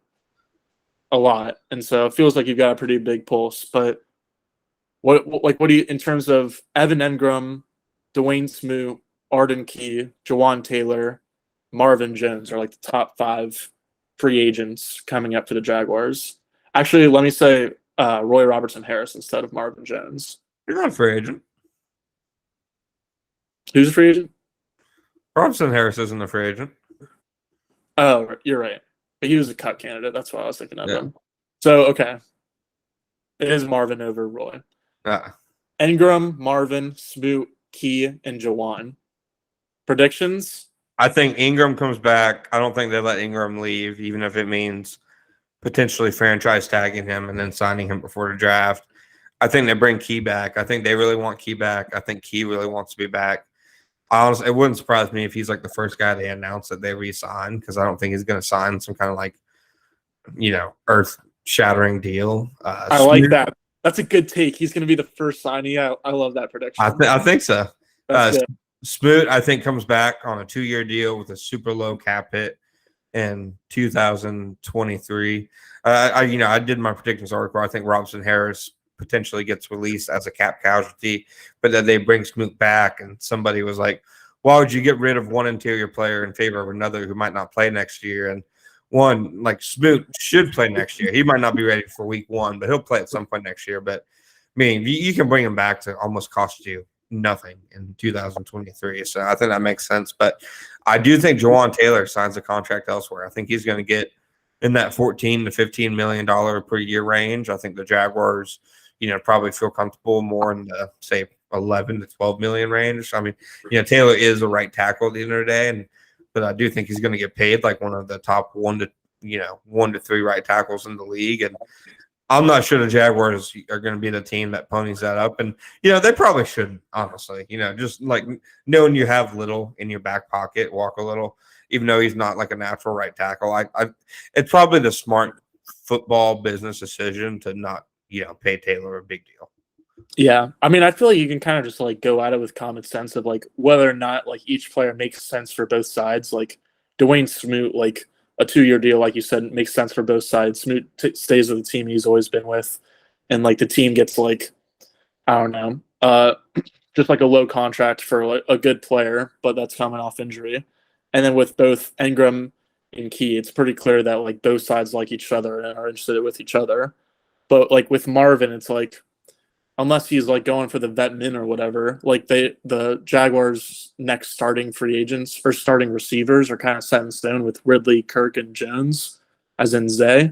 a lot, and so it feels like you've got a pretty big pulse. But what do you, in terms of Evan Engram, Dwayne Smoot, Arden Key, Jawan Taylor, Marvin Jones are like the top 5 free agents coming up for the Jaguars? Actually, let me say Roy Robertson Harris instead of Marvin Jones. You're not a free agent. Who's a free agent? Robertson Harris isn't a free agent. Oh, you're right. But he was a cut candidate. That's why I was thinking of Yeah. him. So, okay. It is Marvin over Roy. Uh, Ingram, Marvin, Smoot, Key, and Jawan. Predictions? I think Ingram comes back. I don't think they let Ingram leave, even if it means potentially franchise tagging him and then signing him before the draft. I think they bring Key back. I think they really want Key back. I think Key really wants to be back. Honestly, it wouldn't surprise me if he's like the first guy they announce that they re-sign, because I don't think he's going to sign some kind of like, earth-shattering deal. I like that. That's a good take. He's going to be the first signee. I love that prediction. I think so. That's good. Smoot, I think, comes back on a 2-year deal with a super low cap hit in 2023. I did my predictions article. I think Robinson Harris potentially gets released as a cap casualty, but then they bring Smoot back, and somebody was like, why would you get rid of one interior player in favor of another who might not play next year? And one, like, Smoot should play next year. He might not be ready for week 1, but he'll play at some point next year. But I mean, you can bring him back to almost cost you nothing in 2023. So I think that makes sense. But I do think Jawan Taylor signs a contract elsewhere. I think he's going to get in that $14 to $15 million per year range. I think the Jaguars, probably feel comfortable more in the, say, 11 to 12 million range. I mean, Taylor is a right tackle at the end of the day, but I do think he's going to get paid like one of the top 1 to 3 right tackles in the league. And I'm not sure the Jaguars are going to be the team that ponies that up. And, they probably should, honestly, just like knowing you have little in your back pocket, walk a little, even though he's not like a natural right tackle. It's probably the smart football business decision to not, pay Taylor a big deal. Yeah. I mean, I feel like you can kind of just like go at it with common sense of like whether or not like each player makes sense for both sides. Like Dwayne Smoot, like a 2-year deal, like you said, makes sense for both sides. Smoot stays with the team he's always been with, and like the team gets like, I don't know, just like a low contract for like a good player, but that's coming off injury. And then with both Ingram and Key, it's pretty clear that like both sides like each other and are interested with each other. But like with Marvin, it's like unless he's like going for the vet min or whatever, like the Jaguars' next starting free agents or starting receivers are kind of set in stone with Ridley, Kirk, and Jones, as in Zay.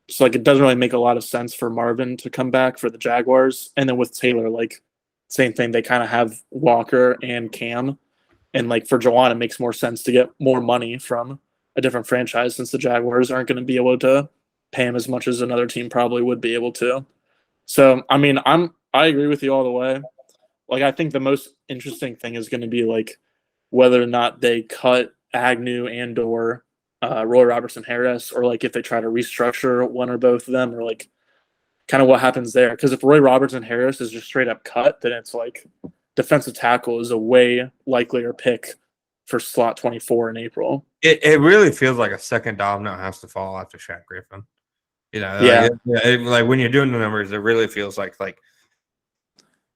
So like it doesn't really make a lot of sense for Marvin to come back for the Jaguars. And then with Taylor, like same thing, they kind of have Walker and Cam. And like for Jawan, it makes more sense to get more money from a different franchise since the Jaguars aren't going to be able to pay him as much as another team probably would be able to. So I mean, I agree with you all the way. Like I think the most interesting thing is going to be like whether or not they cut Agnew and or Roy Robertson Harris, or like if they try to restructure one or both of them, or like kind of what happens there. Because if Roy Robertson Harris is just straight up cut, then it's like defensive tackle is a way likelier pick for slot 24 in April. It really feels like a second domino has to fall after Shaq Griffin. Yeah. Like when you're doing the numbers, it really feels like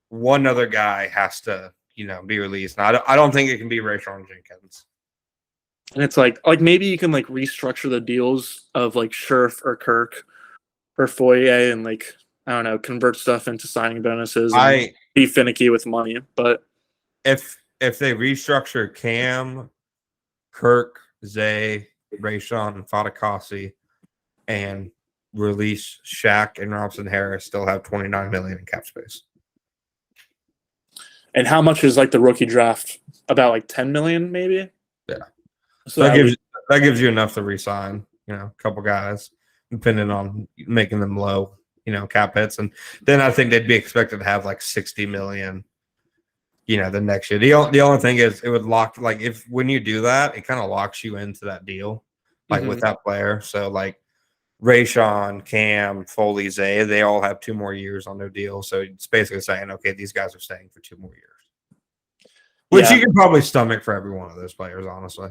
one other guy has to, be released. Now, I don't think it can be Rayshon Jenkins. And it's like maybe you can like restructure the deals of like Scherf or Kirk or Foyer and like, I don't know, convert stuff into signing bonuses and be finicky with money. But if they restructure Cam, Kirk, Zay, Rayshon, and Fadakasi and release Shaq and Robinson Harris, still have $29 million in cap space. And how much is like the rookie draft? About like 10 million, maybe. Yeah, so that gives you enough to re-sign, a couple guys, depending on making them low, cap hits, and then I think they'd be expected to have like 60 million, the next year. The only thing is it would lock, like if when you do that, it kind of locks you into that deal, like with that player. So like Rayshon, Cam, Foley, Zay, they all have 2 more years on their deal. So it's basically saying, okay, these guys are staying for 2 more years. Which you can probably stomach for every one of those players, honestly.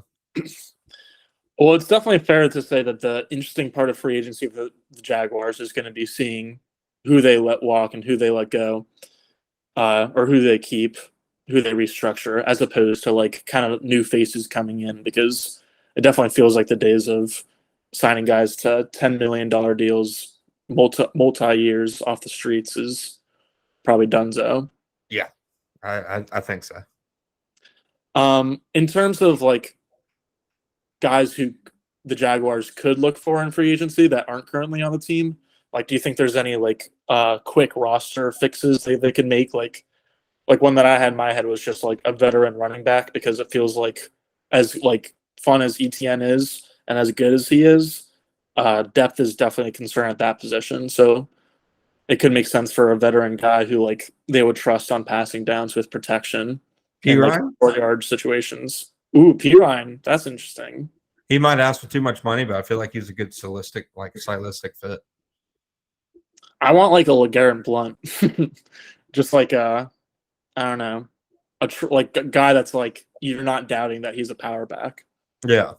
Well, it's definitely fair to say that the interesting part of free agency for the Jaguars is going to be seeing who they let walk and who they let go, or who they keep, who they restructure, as opposed to like kind of new faces coming in, because it definitely feels like the days of signing guys to $10 million deals, multi years off the streets is probably donezo. Yeah, I think so. In terms of like guys who the Jaguars could look for in free agency that aren't currently on the team? Like, do you think there's any like quick roster fixes they could make? Like one that I had in my head was just like a veteran running back, because it feels like as like fun as ETN is and as good as he is, depth is definitely a concern at that position. So it could make sense for a veteran guy who like they would trust on passing downs with protection in like 4-yard situations. Ooh, Pirine, that's interesting. He might ask for too much money, but I feel like he's a good stylistic fit. I want like a LeGarrette Blunt, just like I don't know, like a guy that's like you're not doubting that he's a power back. Yeah,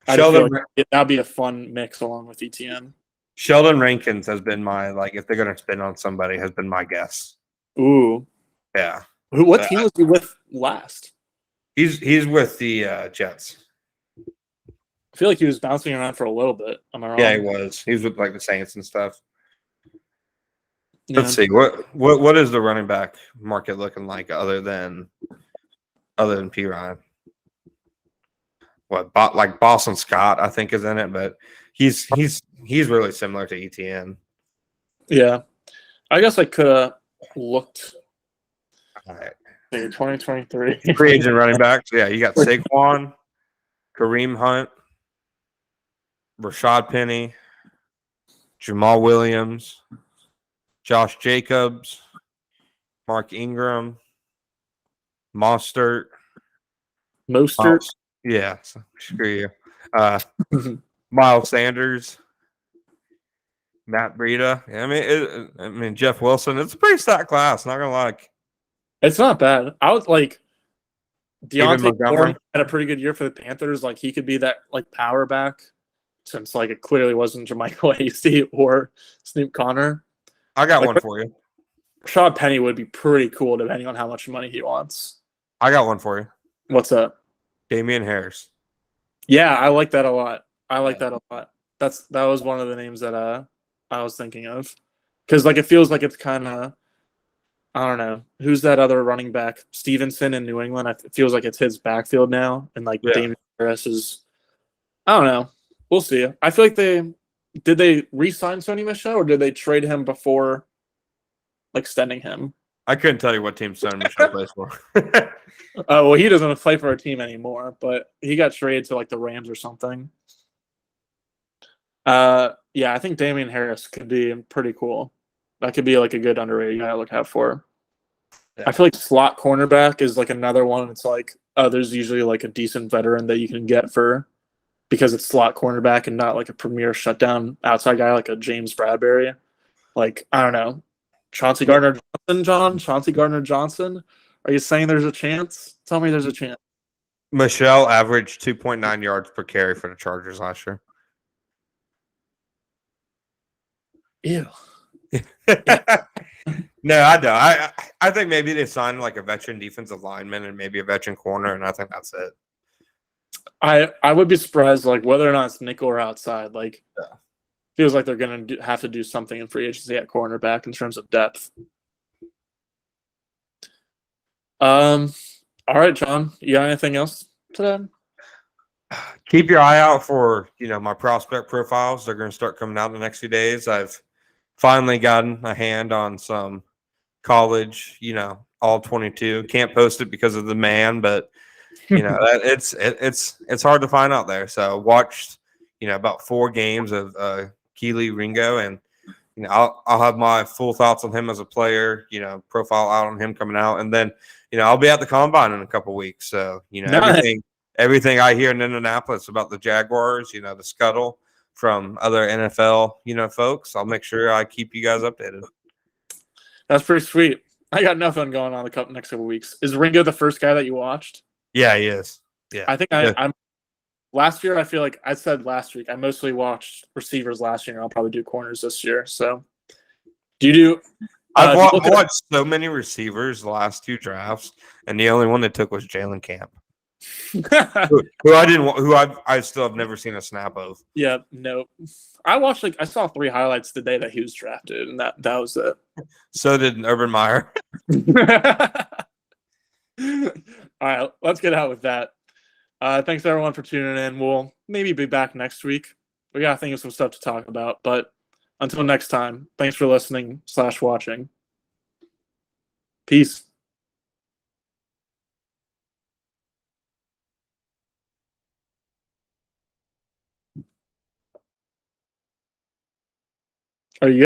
I just feel like that'd be a fun mix along with ETN. Sheldon Rankins has been my if they're gonna spin on somebody, has been my guess. Ooh, yeah. What team was he with last? He's with the Jets. I feel like he was bouncing around for a little bit. Am I wrong? Yeah, he was. He was with like the Saints and stuff. Yeah. Let's see what is the running back market looking like other than P. Ryan? Like Boston Scott, I think, is in it, but he's really similar to ETN. Yeah, I guess I could have looked. All right. 2023 free agent running backs. Yeah, you got Saquon, Kareem Hunt, Rashad Penny, Jamal Williams, Josh Jacobs, Mark Ingram, Mostert. Yeah, screw you. Miles Sanders, Matt Breida. Yeah, I mean Jeff Wilson. It's a pretty stacked class. Not gonna lie. It's not bad. I was like Deontay Moore had a pretty good year for the Panthers. Like he could be that like power back, since like it clearly wasn't Jermichael Hasty or Snoop Connor. I got one for you. Rashad Penny would be pretty cool depending on how much money he wants. I got one for you. What's up? Damian Harris. Yeah, I like that a lot. That was one of the names that I was thinking of, because like it feels like it's kind of, I don't know, who's that other running back, Stevenson in New England. It feels like it's his backfield now, and like Damian Harris is, I don't know. We'll see. I feel like did they re-sign Sony Michel, or did they trade him before extending him? I couldn't tell you what team Sony Michel plays for. Oh, well, he doesn't play for a team anymore, but he got traded to like the Rams or something. Yeah, I think Damian Harris could be pretty cool. That could be like a good underrated guy to look out for. Yeah. I feel like slot cornerback is like another one. It's like, there's usually like a decent veteran that you can get for, because it's slot cornerback and not like a premier shutdown outside guy like a James Bradbury. Like, I don't know, Chauncey Gardner-Johnson. Are you saying there's a chance? Tell me there's a chance. Michelle averaged 2.9 yards per carry for the Chargers last year. Ew. No, I don't. I think maybe they signed like a veteran defensive lineman and maybe a veteran corner, and I think that's it. I would be surprised, like whether or not it's nickel or outside. Like, feels like they're gonna have to do something in free agency at cornerback in terms of depth. All right, John. You got anything else today? Keep your eye out for my prospect profiles. They're going to start coming out in the next few days. I've finally gotten a hand on some college, all 22. Can't post it because of the man, but it's hard to find out there. So watched about 4 games of Keely Ringo, and I'll have my full thoughts on him as a player. Profile out on him coming out, and then I'll be at the combine in a couple weeks. So everything I hear in Indianapolis about the Jaguars, the scuttle from other NFL, folks, I'll make sure I keep you guys updated. That's pretty sweet. I got nothing going on the next couple weeks. Is Ringo the first guy that you watched? Yeah, he is. Yeah, I think I'm. Last year, I feel like I said last week, I mostly watched receivers last year. I'll probably do corners this year. So, do you do? I've watched so many receivers the last 2 drafts, and the only one that took was Jalen Camp, who I still have never seen a snap of. Yeah, no. I watched I saw 3 highlights the day that he was drafted, and that was it. So did Urban Meyer. All right, let's get out with that. Thanks everyone for tuning in. We'll maybe be back next week. We got to think of some stuff to talk about. But until next time, thanks for listening/watching. Peace. Are you